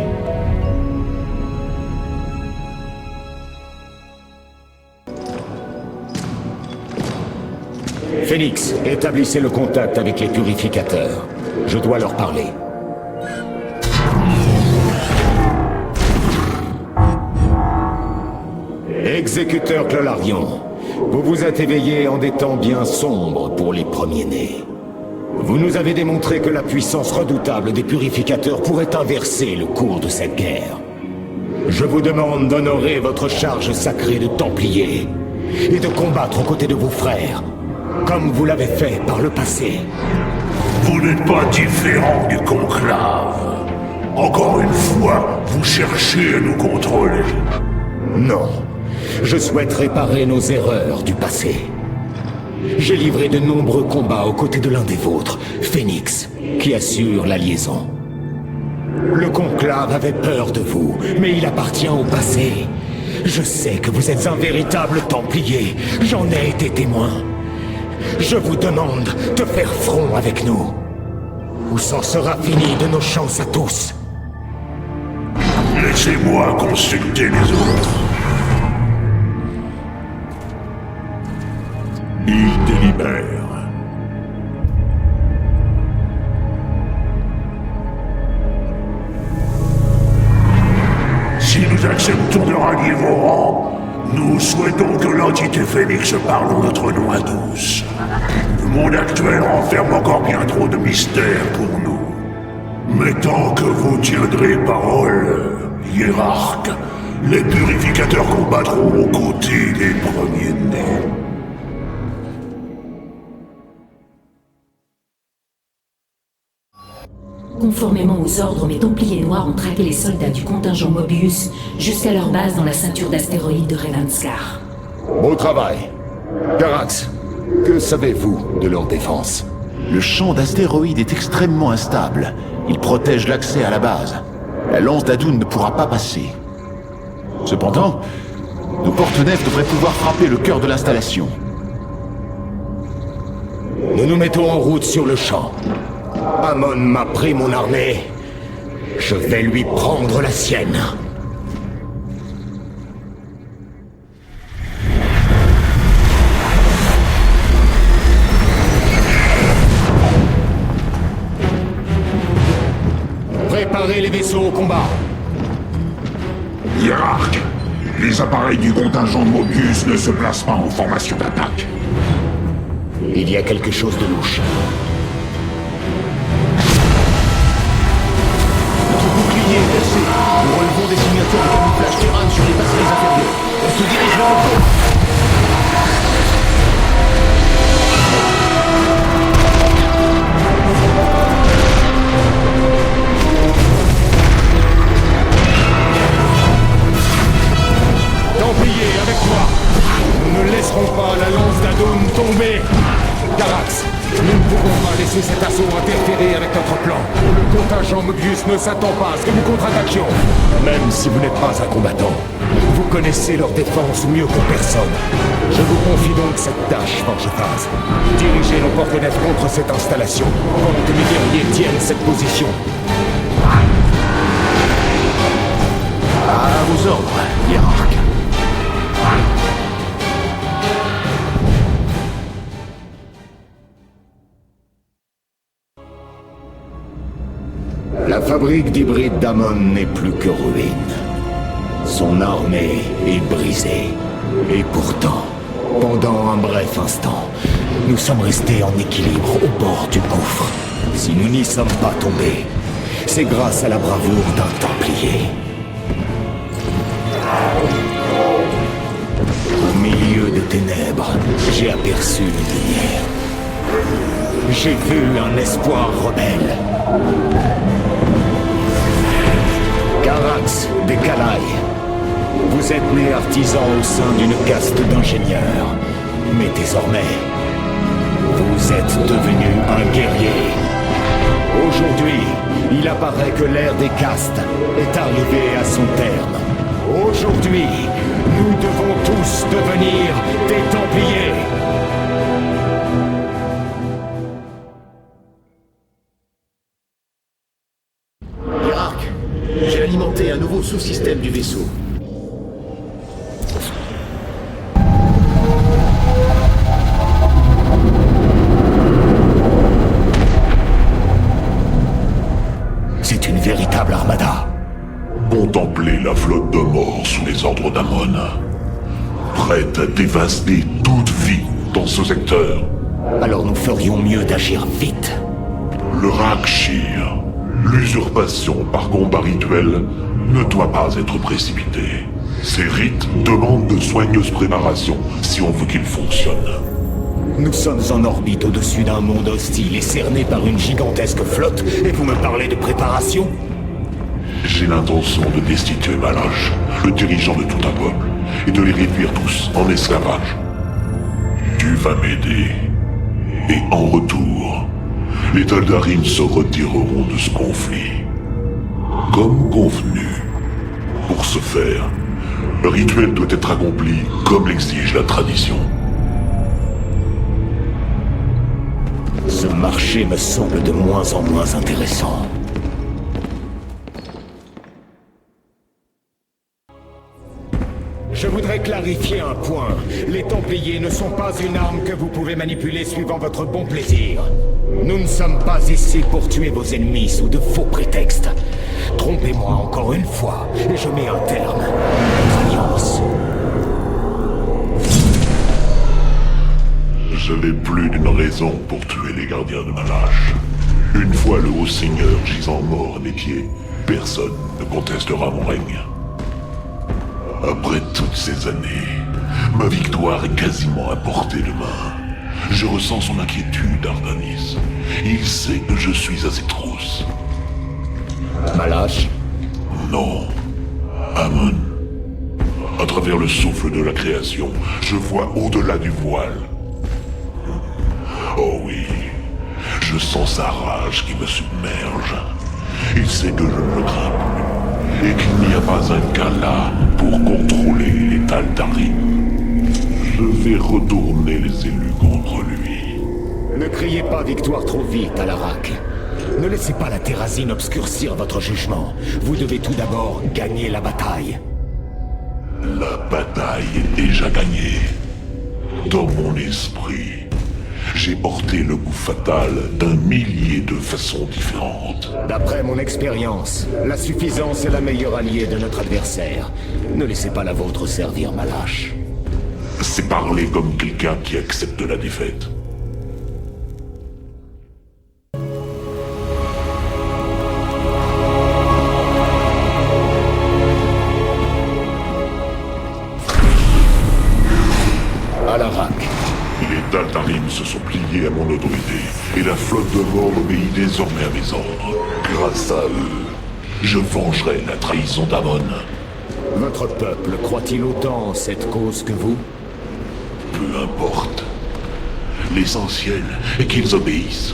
Phoenix, établissez le contact avec les purificateurs. Je dois leur parler. Exécuteur Clolarion, vous vous êtes éveillé en des temps bien sombres pour les premiers-nés. Vous nous avez démontré que la puissance redoutable des purificateurs pourrait inverser le cours de cette guerre. Je vous demande d'honorer votre charge sacrée de Templier et de combattre aux côtés de vos frères. comme vous l'avez fait par le passé. Vous n'êtes pas différent du conclave. Encore une fois, vous cherchez à nous contrôler. Non, je souhaite réparer nos erreurs du passé. J'ai livré de nombreux combats aux côtés de l'un des vôtres, Phénix, qui assure la liaison. Le conclave avait peur de vous, mais il appartient au passé. Je sais que vous êtes un véritable templier, j'en ai été témoin. Je vous demande de faire front avec nous. Ou c'en sera fini de nos chances à tous. Laissez-moi consulter les autres. Ils délibèrent. Si nous acceptons de rallier vos rangs, nous souhaitons que l'entité Phénix parle en notre nom à tous. Le monde actuel renferme encore bien trop de mystères pour nous. Mais tant que vous tiendrez parole, hiérarque, les purificateurs combattront aux côtés des premiers-nés. Conformément aux ordres, mes Templiers Noirs ont traqué les soldats du contingent Mobius jusqu'à leur base dans la ceinture d'astéroïdes de Revanskar. Beau travail. Carax, que savez-vous de leur défense? Le champ d'astéroïdes est extrêmement instable. Il protège l'accès à la base. La lance d'Adun ne pourra pas passer. Cependant, nos porte-nefs devraient pouvoir frapper le cœur de l'installation. Nous nous mettons en route sur le champ. Amon m'a pris mon armée. Je vais lui prendre la sienne. Préparez les vaisseaux au combat. Hiérarque, les appareils du contingent Mobius ne se placent pas en formation d'attaque. Il y a quelque chose de louche. Bouclier percé. Nous relevons des signatures de camouflage terrain sur les passerelles inférieures. On se dirige vers le pôle. Templier, avec moi. Nous ne laisserons pas la lance d'Adun tomber. Carax, nous ne pouvons pas laisser cet assaut interférer avec notre plan. Le contingent Mobius ne s'attend pas à ce que nous contre-attaquions. Même si vous n'êtes pas un combattant, vous connaissez leur défense mieux que personne. Je vous confie donc cette tâche, Forgephase. Dirigez nos porte-nefs contre cette installation, pendant que mes guerriers tiennent cette position. À vos ordres, hiérarque. La fabrique d'hybrides d'Amon n'est plus que ruine. Son armée est brisée. Et pourtant, pendant un bref instant, nous sommes restés en équilibre au bord du gouffre. Si nous n'y sommes pas tombés, c'est grâce à la bravoure d'un Templier. Au milieu des ténèbres, j'ai aperçu une lumière. J'ai vu un espoir rebelle. Carax des Calailles. Vous êtes né artisan au sein d'une caste d'ingénieurs. Mais désormais, vous êtes devenu un guerrier. Aujourd'hui, il apparaît que l'ère des castes est arrivée à son terme. Aujourd'hui, nous devons tous devenir des Templiers. Hiérarque, j'ai alimenté un nouveau sous-système du vaisseau. C'est une véritable armada. Contemplez la flotte de morts sous les ordres d'Amon. Prête à dévaster toute vie dans ce secteur. Alors nous ferions mieux d'agir vite. Le Rakshir, l'usurpation par combat rituel, ne doit pas être précipitée. Ces rites demandent de soigneuses préparations si on veut qu'ils fonctionnent. Nous sommes en orbite au-dessus d'un monde hostile et cerné par une gigantesque flotte, et vous me parlez de préparation? J'ai l'intention de destituer Malach, le dirigeant de tout un peuple, et de les réduire tous en esclavage. Tu vas m'aider. Et en retour, les Taldarim se retireront de ce conflit. Comme convenu. Pour ce faire, le rituel doit être accompli comme l'exige la tradition. Ce marché me semble de moins en moins intéressant. Je voudrais clarifier un point. Les Templiers ne sont pas une arme que vous pouvez manipuler suivant votre bon plaisir. Nous ne sommes pas ici pour tuer vos ennemis sous de faux prétextes. Trompez-moi encore une fois, et je mets un terme à vos alliances. Je n'ai plus d'une raison pour tuer les gardiens de Malach. Une fois le haut seigneur gisant mort à mes pieds, personne ne contestera mon règne. Après toutes ces années, ma victoire est quasiment à portée de main. Je ressens son inquiétude, Ardanis. Il sait que je suis à ses trousses. Malach? Non. Amon. À travers le souffle de la création, je vois au-delà du voile. Oh oui, je sens sa rage qui me submerge. Il sait que je ne le crains plus, et qu'il n'y a pas un cas là pour contrôler les Taldarim. Je vais retourner les élus contre lui. Ne criez pas victoire trop vite, Alarak. Ne laissez pas la Terrazine obscurcir votre jugement. Vous devez tout d'abord gagner la bataille. La bataille est déjà gagnée. Dans mon esprit, j'ai porté le coup fatal d'un millier de façons différentes. D'après mon expérience, la suffisance est la meilleure alliée de notre adversaire. Ne laissez pas la vôtre servir Malach. C'est parler comme quelqu'un qui accepte la défaite. Alarak. Les Taldarim se sont pliés à mon autorité, et la flotte de mort obéit désormais à mes ordres. Grâce à eux, je vengerai la trahison d'Amon. Votre peuple croit-il autant en cette cause que vous? Peu importe. L'essentiel est qu'ils obéissent.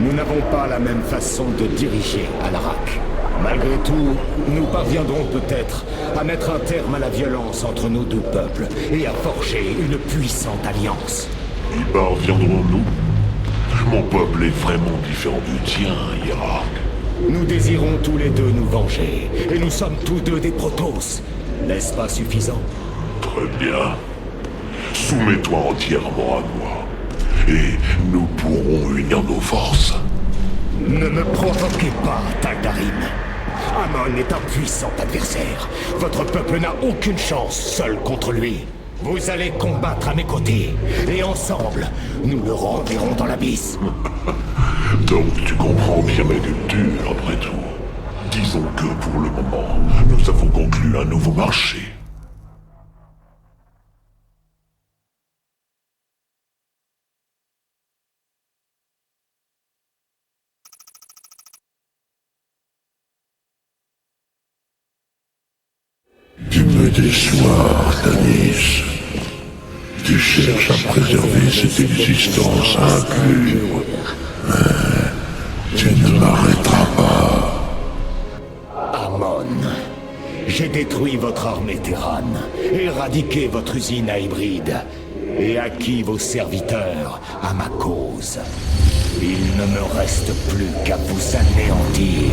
Nous n'avons pas la même façon de diriger Alarak. Malgré tout, nous parviendrons peut-être à mettre un terme à la violence entre nos deux peuples et à forger une puissante alliance. Y parviendrons-nous? Mon peuple est vraiment différent du tien, hiérarque. Nous désirons tous les deux nous venger, et nous sommes tous deux des Protoss. N'est-ce pas suffisant? Très bien. Soumets-toi entièrement à moi, et nous pourrons unir nos forces. Ne me provoquez pas, Taldarim. Amon est un puissant adversaire. Votre peuple n'a aucune chance seul contre lui. Vous allez combattre à mes côtés, et ensemble, nous le renverrons dans l'abysse. Donc tu comprends bien mes cultures, après tout. Disons que pour le moment, nous avons conclu un nouveau marché. Tu me déçois, Ardanis. Tu cherches à préserver cette existence impure. Mais tu ne m'arrêteras pas. Amon, j'ai détruit votre armée Terran, éradiqué votre usine à hybride, et acquis vos serviteurs à ma cause. Il ne me reste plus qu'à vous anéantir.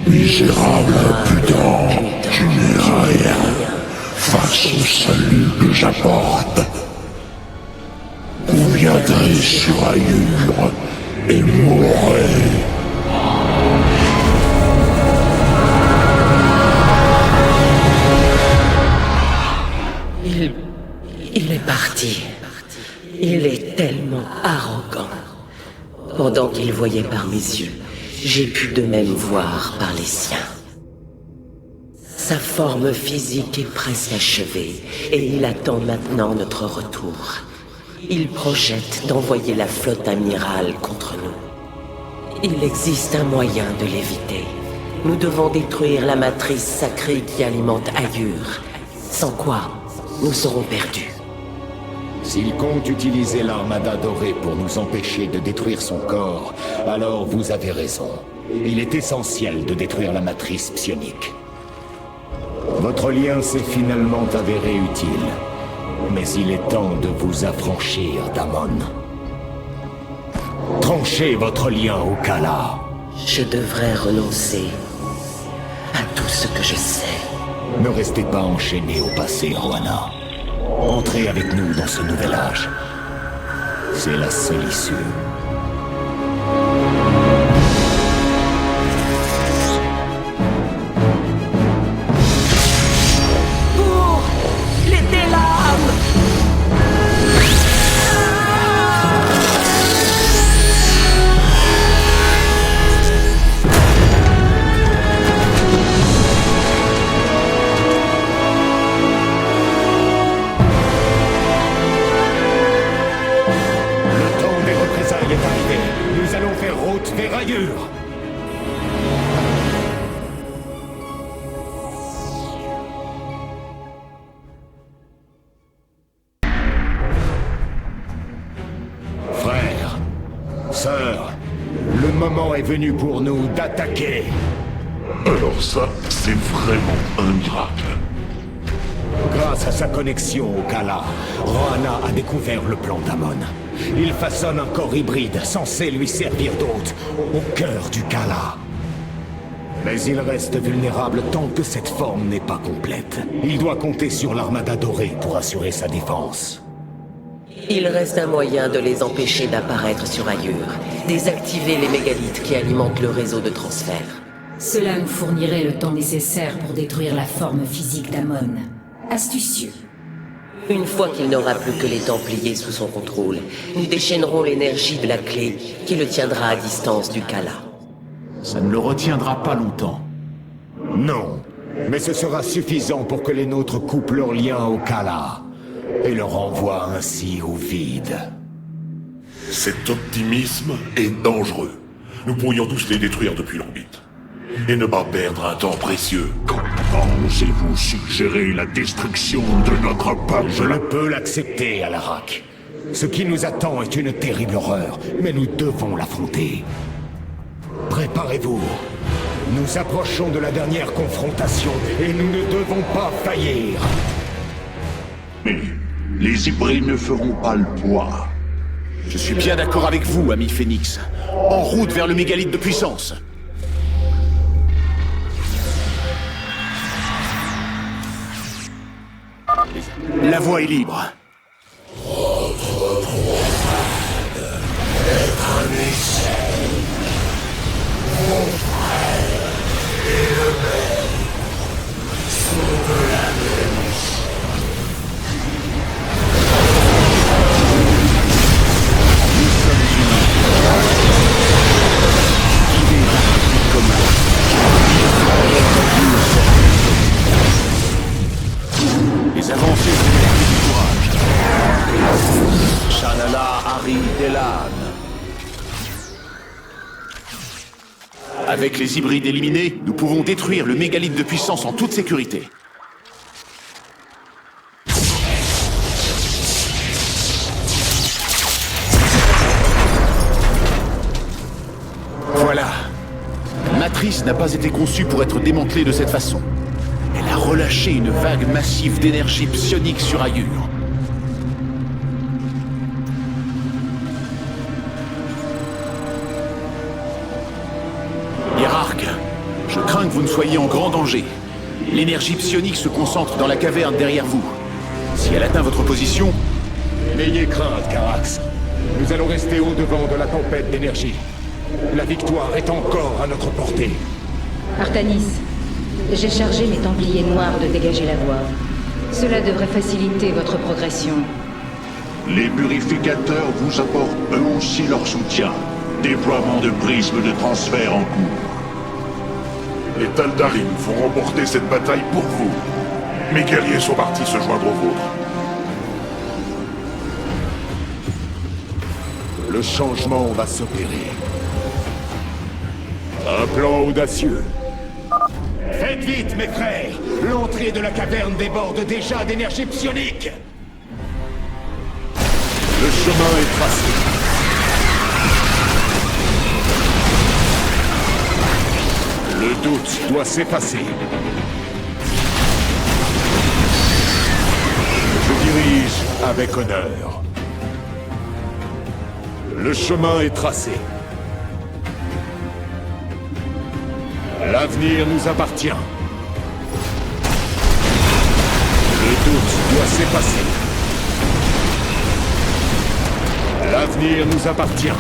Misérable impudent, tu n'es rien face au salut que j'apporte. Vous viendrez sur Ayur et mourrez. Il est parti. Il est tellement arrogant. Pendant qu'il voyait par mes yeux, j'ai pu de même voir par les siens. Sa forme physique est presque achevée, et il attend maintenant notre retour. Il projette d'envoyer la flotte amirale contre nous. Il existe un moyen de l'éviter. Nous devons détruire la matrice sacrée qui alimente Ayur. Sans quoi, nous serons perdus. S'il compte utiliser l'armada dorée pour nous empêcher de détruire son corps, alors vous avez raison. Il est essentiel de détruire la matrice psionique. Votre lien s'est finalement avéré utile. Mais il est temps de vous affranchir d'Amon. Tranchez votre lien au Kala. Je devrais renoncer à tout ce que je sais. Ne restez pas enchaîné au passé, Rohanna. Entrez avec nous dans ce nouvel âge. C'est la seule issue. Pour les Délames! Nous allons faire route vers Ayur. Frères, sœurs, le moment est venu pour nous d'attaquer. Alors ça, c'est vraiment un miracle. Grâce à sa connexion au Kala, Rohanna a découvert le plan d'Amon. Il façonne un corps hybride censé lui servir d'hôte au cœur du Kala. Mais il reste vulnérable tant que cette forme n'est pas complète. Il doit compter sur l'armada dorée pour assurer sa défense. Il reste un moyen de les empêcher d'apparaître sur Ayur. Désactiver les mégalithes qui alimentent le réseau de transfert. Cela nous fournirait le temps nécessaire pour détruire la forme physique d'Amon. Astucieux. Une fois qu'il n'aura plus que les Templiers sous son contrôle, nous déchaînerons l'énergie de la clé qui le tiendra à distance du Kala. Ça ne le retiendra pas longtemps. Non, mais ce sera suffisant pour que les nôtres coupent leur lien au Kala et le renvoient ainsi au vide. Cet optimisme est dangereux. Nous pourrions tous les détruire depuis l'orbite. Et ne pas perdre un temps précieux. Comment osez-vous suggérer la destruction de notre peuple? Je ne peux l'accepter, Alarak. Ce qui nous attend est une terrible horreur, mais nous devons l'affronter. Préparez-vous. Nous approchons de la dernière confrontation et nous ne devons pas faillir. Mais les hybrides ne feront pas le poids. Je suis bien d'accord avec vous, ami Phénix. En route vers le mégalithe de puissance. La voie est libre. Les avancées du courage. Shanala Ari Delan. Avec les hybrides éliminés, nous pouvons détruire le mégalithe de puissance en toute sécurité. Voilà. La matrice n'a pas été conçue pour être démantelée de cette façon. Elle a relâché une vague massive d'énergie psionique sur Ayur. Hiérarque, je crains que vous ne soyez en grand danger. L'énergie psionique se concentre dans la caverne derrière vous. Si elle atteint votre position... N'ayez crainte, Carax. Nous allons rester au-devant de la tempête d'énergie. La victoire est encore à notre portée. Artanis, j'ai chargé mes Templiers noirs de dégager la voie. Cela devrait faciliter votre progression. Les purificateurs vous apportent eux aussi leur soutien. Déploiement de prismes de transfert en cours. Les Tal'Darim vont remporter cette bataille pour vous. Mes guerriers sont partis se joindre aux vôtres. Le changement va s'opérer. Un plan audacieux. Faites vite, mes frères! L'entrée de la caverne déborde déjà d'énergie psionique! Le chemin est tracé. Le doute doit s'effacer. Je dirige avec honneur. Le chemin est tracé. L'avenir nous appartient. Le doute doit s'effacer. L'avenir nous appartient.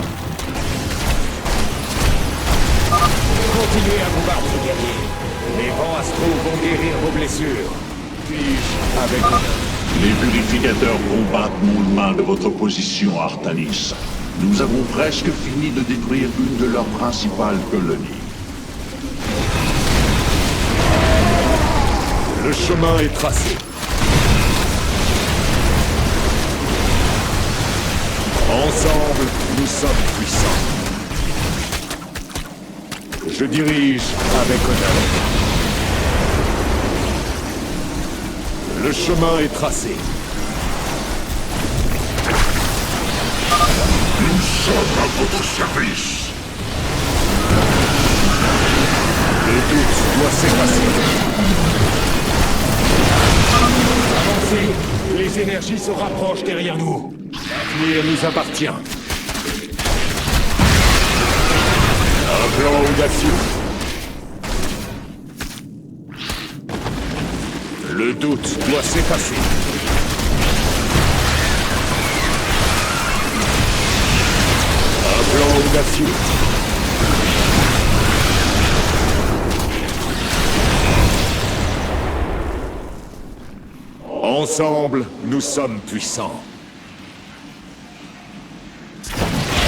Continuez à vous battre, guerriers. Les vents astraux vont guérir vos blessures. Puis-je avec honneur. Les purificateurs combattent non loin de votre position, Artanis. Nous avons presque fini de détruire une de leurs principales colonies. Le chemin est tracé. Ensemble, nous sommes puissants. Je dirige avec honneur. Le chemin est tracé. Nous sommes à votre service. Le doute doit s'effacer. Avancez! Les énergies se rapprochent derrière nous. L'avenir nous appartient. Un plan audacieux. Le doute doit s'effacer. Un plan audacieux. Ensemble, nous sommes puissants.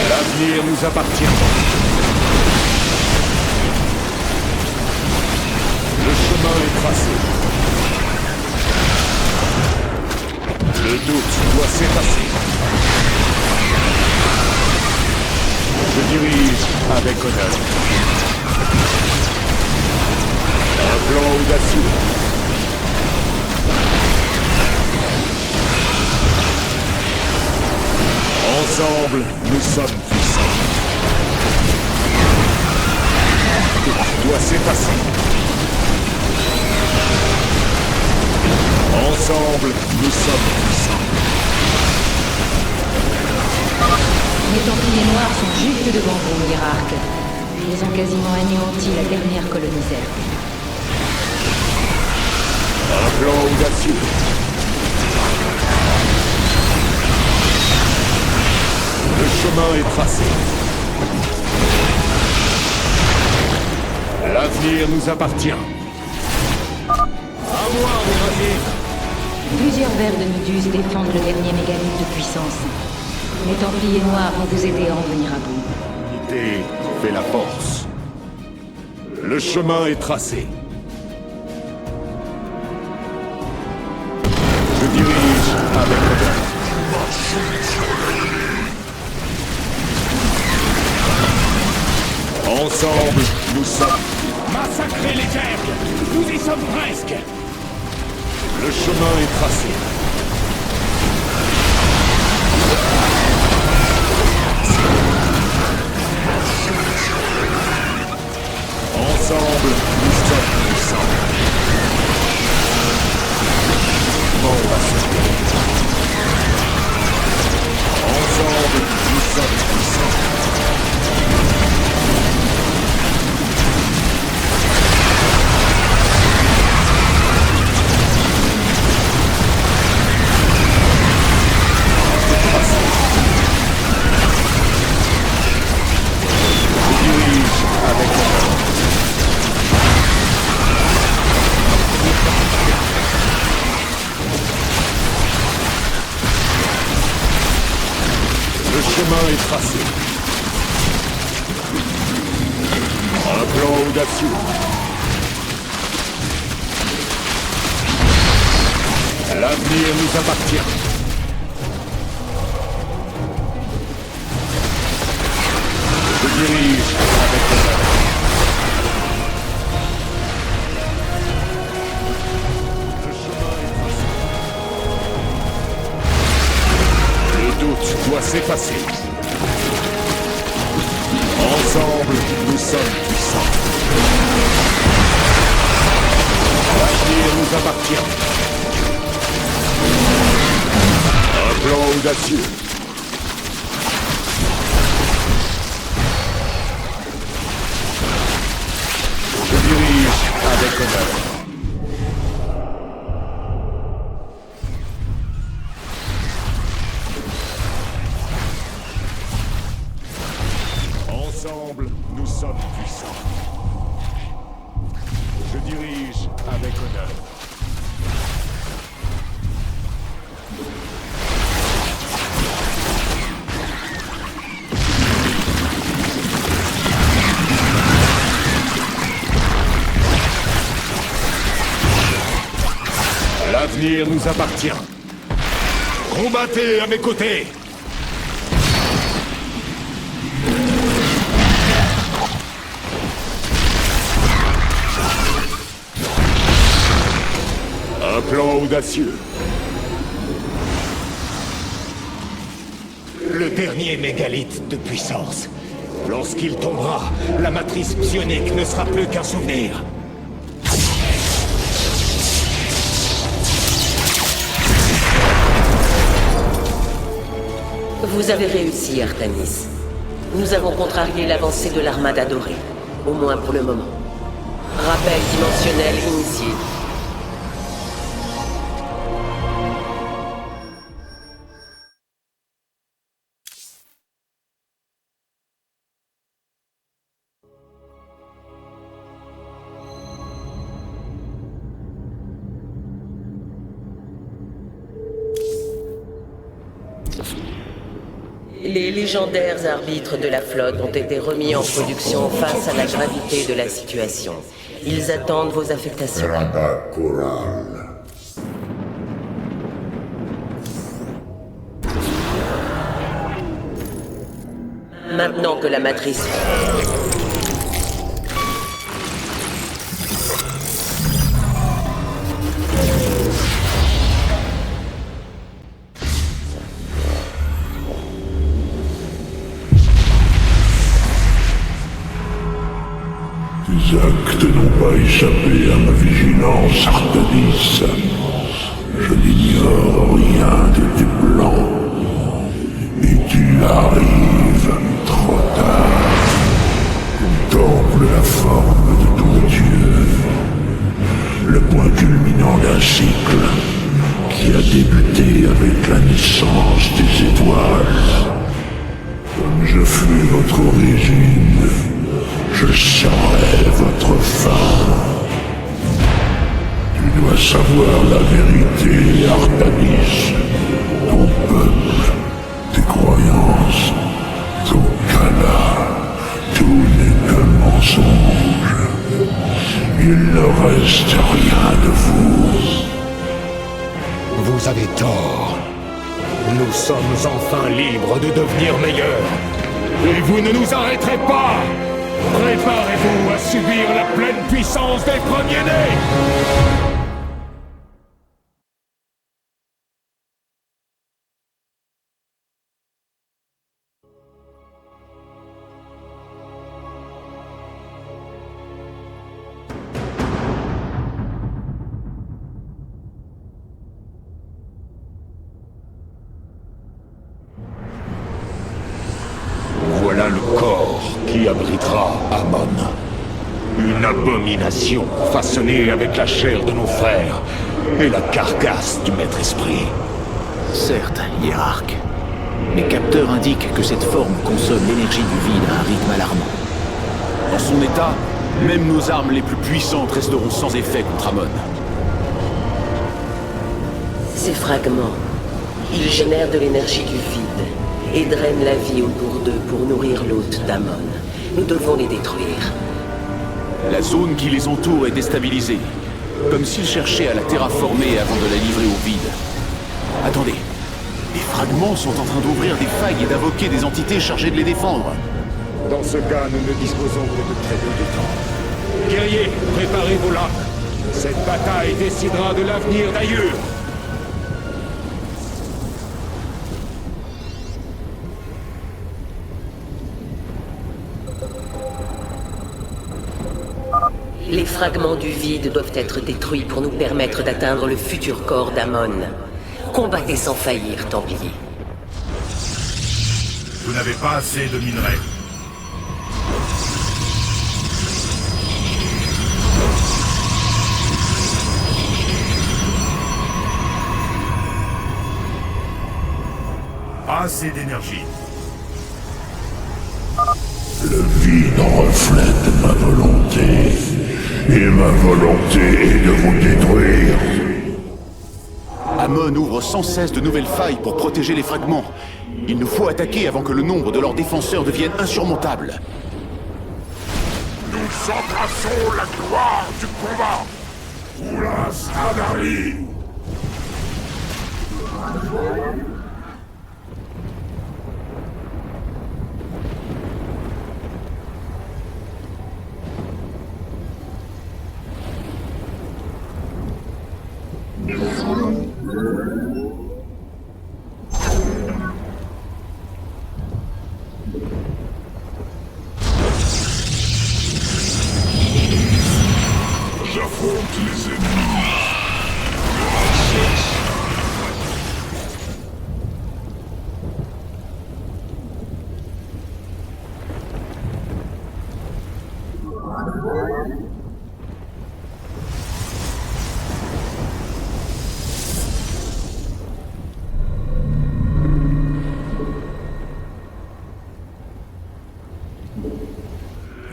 L'avenir nous appartient. Le chemin est tracé. Le doute doit s'effacer. Je dirige avec honneur. Un plan audacieux. Ensemble, nous sommes puissants. Tout doit s'effacer. Ensemble, nous sommes puissants. Les Templiers noirs sont juste devant vous, hiérarque. Ils ont quasiment anéanti la dernière colonie Zerg. Un plan audacieux. Le chemin est tracé. L'avenir nous appartient. À moi, mon navire. Plusieurs vers de Nidus défendent le dernier mégalithe de puissance. Les Templiers noirs vont vous aider à en venir à bout. L'unité fait la force. Le chemin est tracé. Je dirige avec honneur. Ensemble, nous sommes... Massacrez les Zergs! Nous y sommes presque! Le chemin est tracé. Ensemble, nous sommes puissants. On va se faire. Ensemble, nous sommes puissants. Le chemin est tracé. Un plan audacieux. L'avenir nous appartient. Je dirige avec honneur. Le doute doit s'effacer. Ensemble, nous sommes puissants. L'avenir nous appartient. Un plan audacieux. Je dirige avec honneur. Ensemble, nous sommes puissants. Je dirige avec honneur. L'avenir nous appartient. Combattez à mes côtés. Un plan audacieux. Le dernier mégalith de puissance. Lorsqu'il tombera, la matrice psionique ne sera plus qu'un souvenir. Vous avez réussi, Artanis. Nous avons contrarié l'avancée de l'armada dorée. Au moins pour le moment. Rappel dimensionnel initié. Les légendaires arbitres de la flotte ont été remis en production face à la gravité de la situation. Ils attendent vos affectations. Maintenant que la matrice... Tes actes n'ont pas échappé à ma vigilance, Artanis. Je n'ignore rien de tes plans. Et tu arrives trop tard. Contemple la forme de ton Dieu. Le point culminant d'un cycle qui a débuté avec la naissance des étoiles. Comme je fus votre origine, je serai votre fin. Tu dois savoir la vérité, Artanis. Ton peuple, tes croyances, ton Kala, tout n'est que mensonge. Il ne reste rien de vous. Vous avez tort. Nous sommes enfin libres de devenir meilleurs. Et vous ne nous arrêterez pas! Préparez-vous à subir la pleine puissance des premiers-nés! Voilà le corps qui abritera Amon. Une abomination façonnée avec la chair de nos frères et la carcasse du Maître-Esprit. Certes, hiérarque. Mes capteurs indiquent que cette forme consomme l'énergie du vide à un rythme alarmant. Dans son état, même nos armes les plus puissantes resteront sans effet contre Amon. Ces fragments, ils génèrent de l'énergie du vide et drainent la vie autour d'eux pour nourrir l'hôte d'Amon. Nous devons les détruire. La zone qui les entoure est déstabilisée. Comme s'ils cherchaient à la terraformer avant de la livrer au vide. Attendez. Les fragments sont en train d'ouvrir des failles et d'invoquer des entités chargées de les défendre. Dans ce cas, nous ne disposons que de très peu de temps. Guerriers, préparez vos lames. Cette bataille décidera de l'avenir d'Aïur. Les fragments du vide doivent être détruits pour nous permettre d'atteindre le futur corps d'Amon. Combattez sans faillir, Templiers. Vous n'avez pas assez de minerais. Pas assez d'énergie. Le vide reflète ma volonté. Et ma volonté est de vous détruire. Amon ouvre sans cesse de nouvelles failles pour protéger les fragments. Il nous faut attaquer avant que le nombre de leurs défenseurs devienne insurmontable. Nous embrassons la gloire du combat. Oula Sadari. J'affronte les ennemis.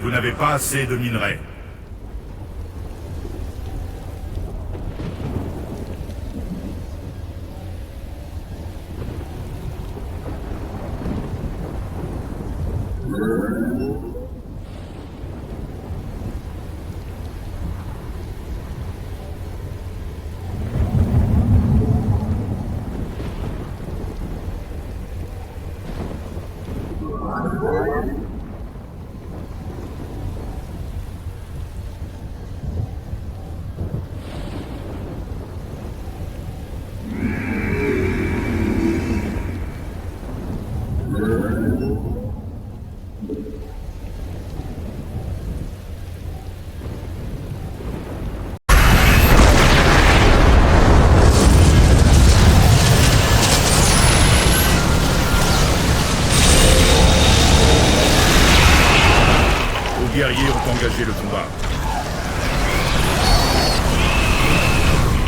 Vous n'avez pas assez de minerais. Les guerriers ont engagé le combat.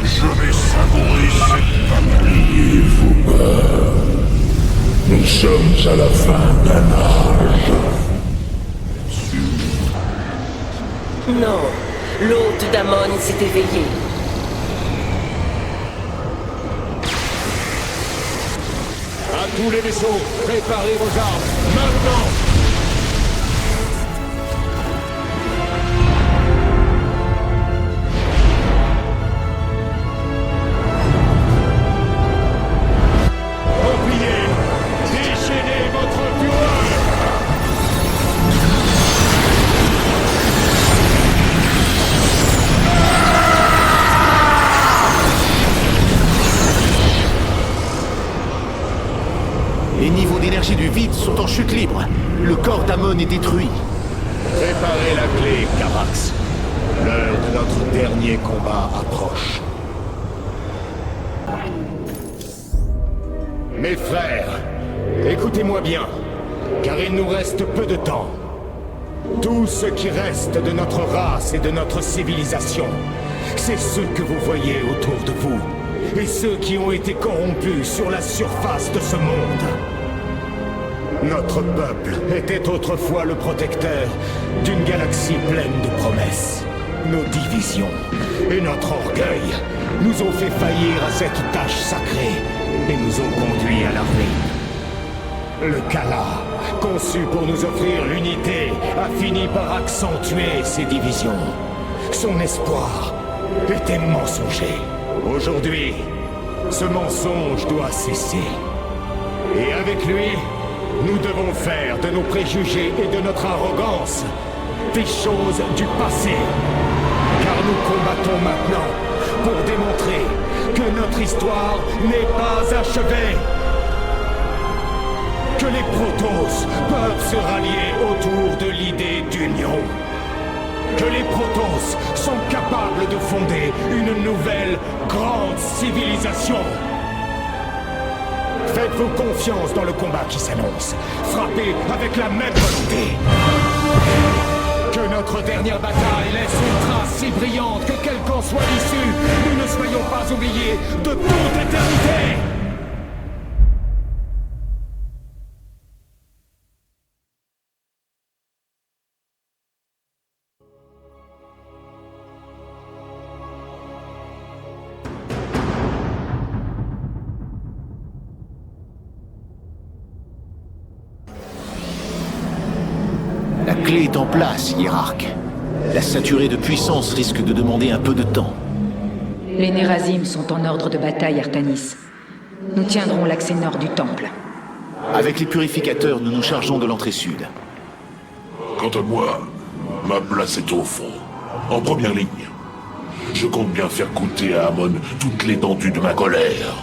Je vais savourer cette bataille, vos peurs. Nous sommes à la fin d'un âge. Non, l'hôte d'Amon s'est éveillé. À tous les vaisseaux, préparez vos armes, maintenant! Les niveaux d'énergie du vide sont en chute libre. Le corps d'Amon est détruit. Préparez la clé, Carax. L'heure de notre dernier combat approche. Mes frères, écoutez-moi bien, car il nous reste peu de temps. Tout ce qui reste de notre race et de notre civilisation, c'est ceux que vous voyez autour de vous, et ceux qui ont été corrompus sur la surface de ce monde. Notre peuple était autrefois le protecteur d'une galaxie pleine de promesses. Nos divisions et notre orgueil nous ont fait faillir à cette tâche sacrée et nous ont conduits à la ruine. Le Kala, conçu pour nous offrir l'unité, a fini par accentuer ces divisions. Son espoir était mensonger. Aujourd'hui, ce mensonge doit cesser. Et avec lui, nous devons faire de nos préjugés et de notre arrogance des choses du passé. Car nous combattons maintenant pour démontrer que notre histoire n'est pas achevée. Que les Protoss peuvent se rallier autour de l'idée d'union. Que les Protoss sont capables de fonder une nouvelle grande civilisation. Faites-vous confiance dans le combat qui s'annonce. Frappez avec la même volonté. Que notre dernière bataille laisse une trace si brillante que quelle qu'en soit l'issue, nous ne soyons pas oubliés de toute éternité. La clé est en place, hiérarque. La saturer de puissance risque de demander un peu de temps. Les Nerazim sont en ordre de bataille, Artanis. Nous tiendrons l'accès nord du temple. Avec les purificateurs, nous nous chargeons de l'entrée sud. Quant à moi, ma place est au fond, en première ligne. Je compte bien faire goûter à Amon toute l'étendue de ma colère.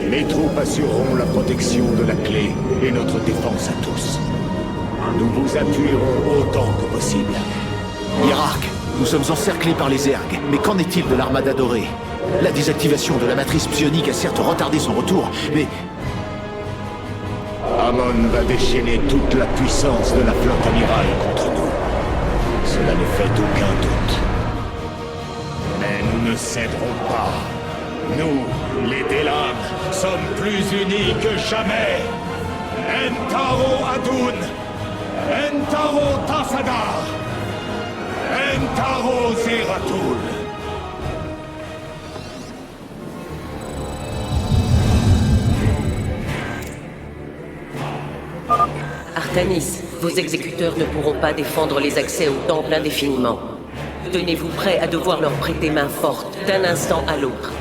Les troupes assureront la protection de la clé et notre défense à tous. Nous vous appuierons autant que possible. Hiérarque, nous sommes encerclés par les ergs, mais qu'en est-il de l'armada dorée? La désactivation de la matrice psionique a certes retardé son retour, mais... Amon va déchaîner toute la puissance de la flotte amirale contre nous. Cela ne fait aucun doute. Mais nous ne céderons pas. Nous, les Delam, sommes plus unis que jamais. Entaro Adun, Entaro Tassadar, Entaro Zeratul. Artanis, vos exécuteurs ne pourront pas défendre les accès au temple indéfiniment. Tenez-vous prêts à devoir leur prêter main forte d'un instant à l'autre.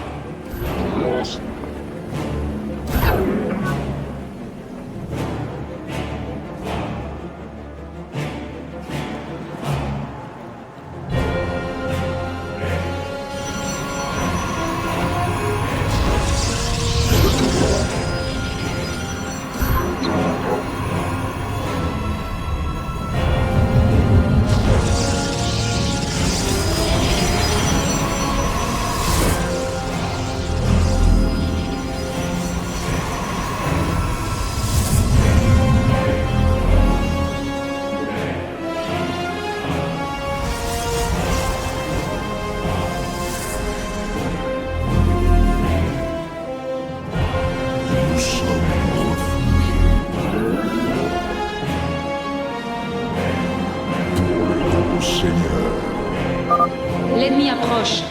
L'ennemi approche.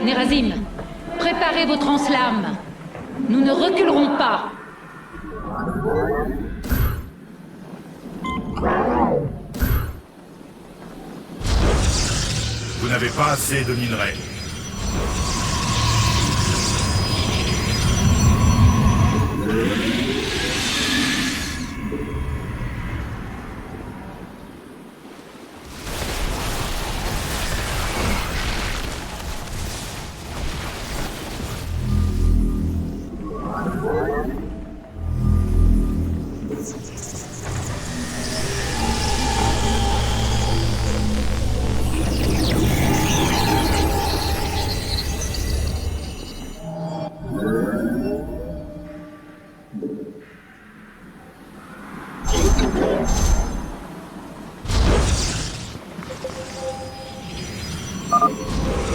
Nerazim, préparez vos translames. Nous ne reculerons pas. Vous n'avez pas assez de minerais.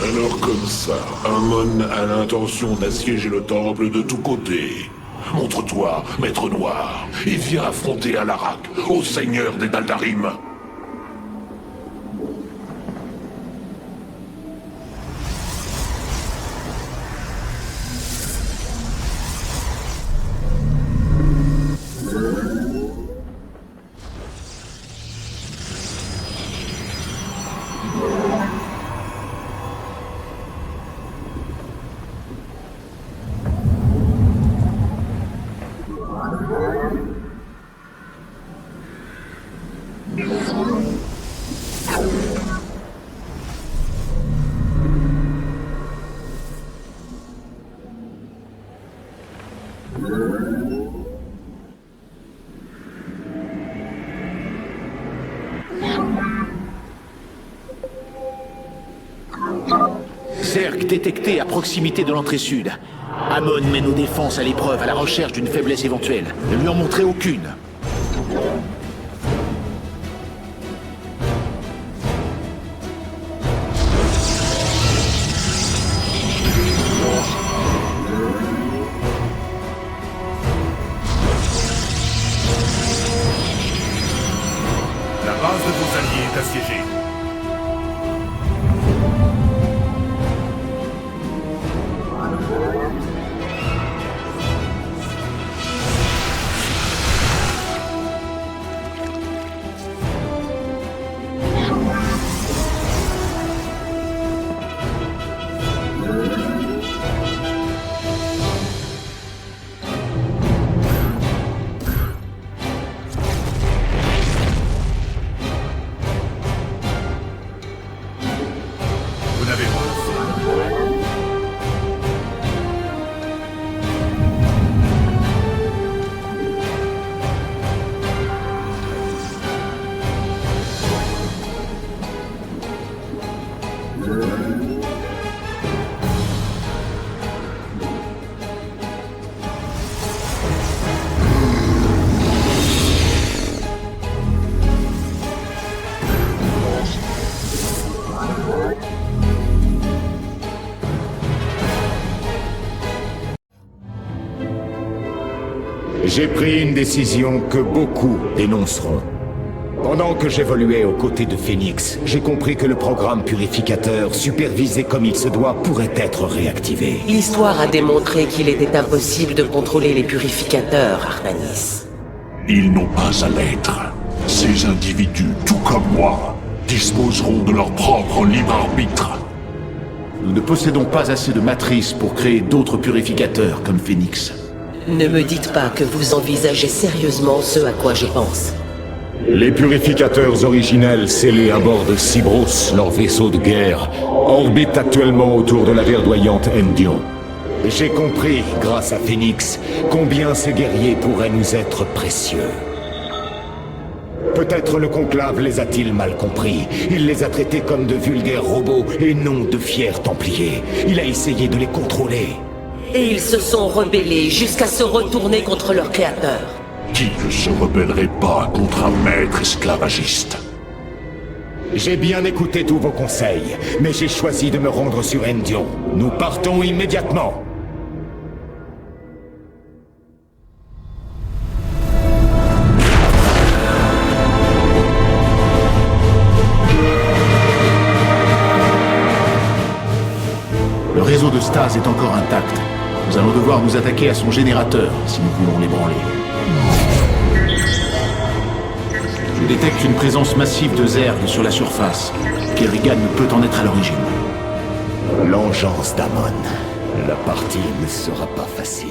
Alors comme ça, Amon a l'intention d'assiéger le temple de tous côtés. Montre-toi, Maître Noir, et viens affronter Alarak, au seigneur des Daldarim. Zerg détectés à proximité de l'entrée sud. Amon met nos défenses à l'épreuve à la recherche d'une faiblesse éventuelle. Ne lui en montrer aucune. La base de vos alliés est assiégée. Vous n'avez pas J'ai pris une décision que beaucoup dénonceront. Pendant que j'évoluais aux côtés de Phoenix, j'ai compris que le programme purificateur, supervisé comme il se doit, pourrait être réactivé. L'histoire a démontré qu'il était impossible de contrôler les purificateurs, Artanis. Ils n'ont pas à l'être. Ces individus, tout comme moi, disposeront de leur propre libre arbitre. Nous ne possédons pas assez de matrices pour créer d'autres purificateurs comme Phoenix. Ne me dites pas que vous envisagez sérieusement ce à quoi je pense. Les purificateurs originels scellés à bord de Cybros, leur vaisseau de guerre, orbitent actuellement autour de la verdoyante Endion. J'ai compris, grâce à Phoenix, combien ces guerriers pourraient nous être précieux. Peut-être le conclave les a-t-il mal compris. Il les a traités comme de vulgaires robots et non de fiers templiers. Il a essayé de les contrôler. Et ils se sont rebellés jusqu'à se retourner contre leur créateur. Qui ne se rebellerait pas contre un maître esclavagiste? J'ai bien écouté tous vos conseils, mais j'ai choisi de me rendre sur Endion. Nous partons immédiatement. Le réseau de stase est encore intact. Nous allons devoir nous attaquer à son générateur si nous voulons l'ébranler. Je détecte une présence massive de Zerg sur la surface. Kerrigan ne peut en être à l'origine. L'engeance d'Amon. La partie ne sera pas facile.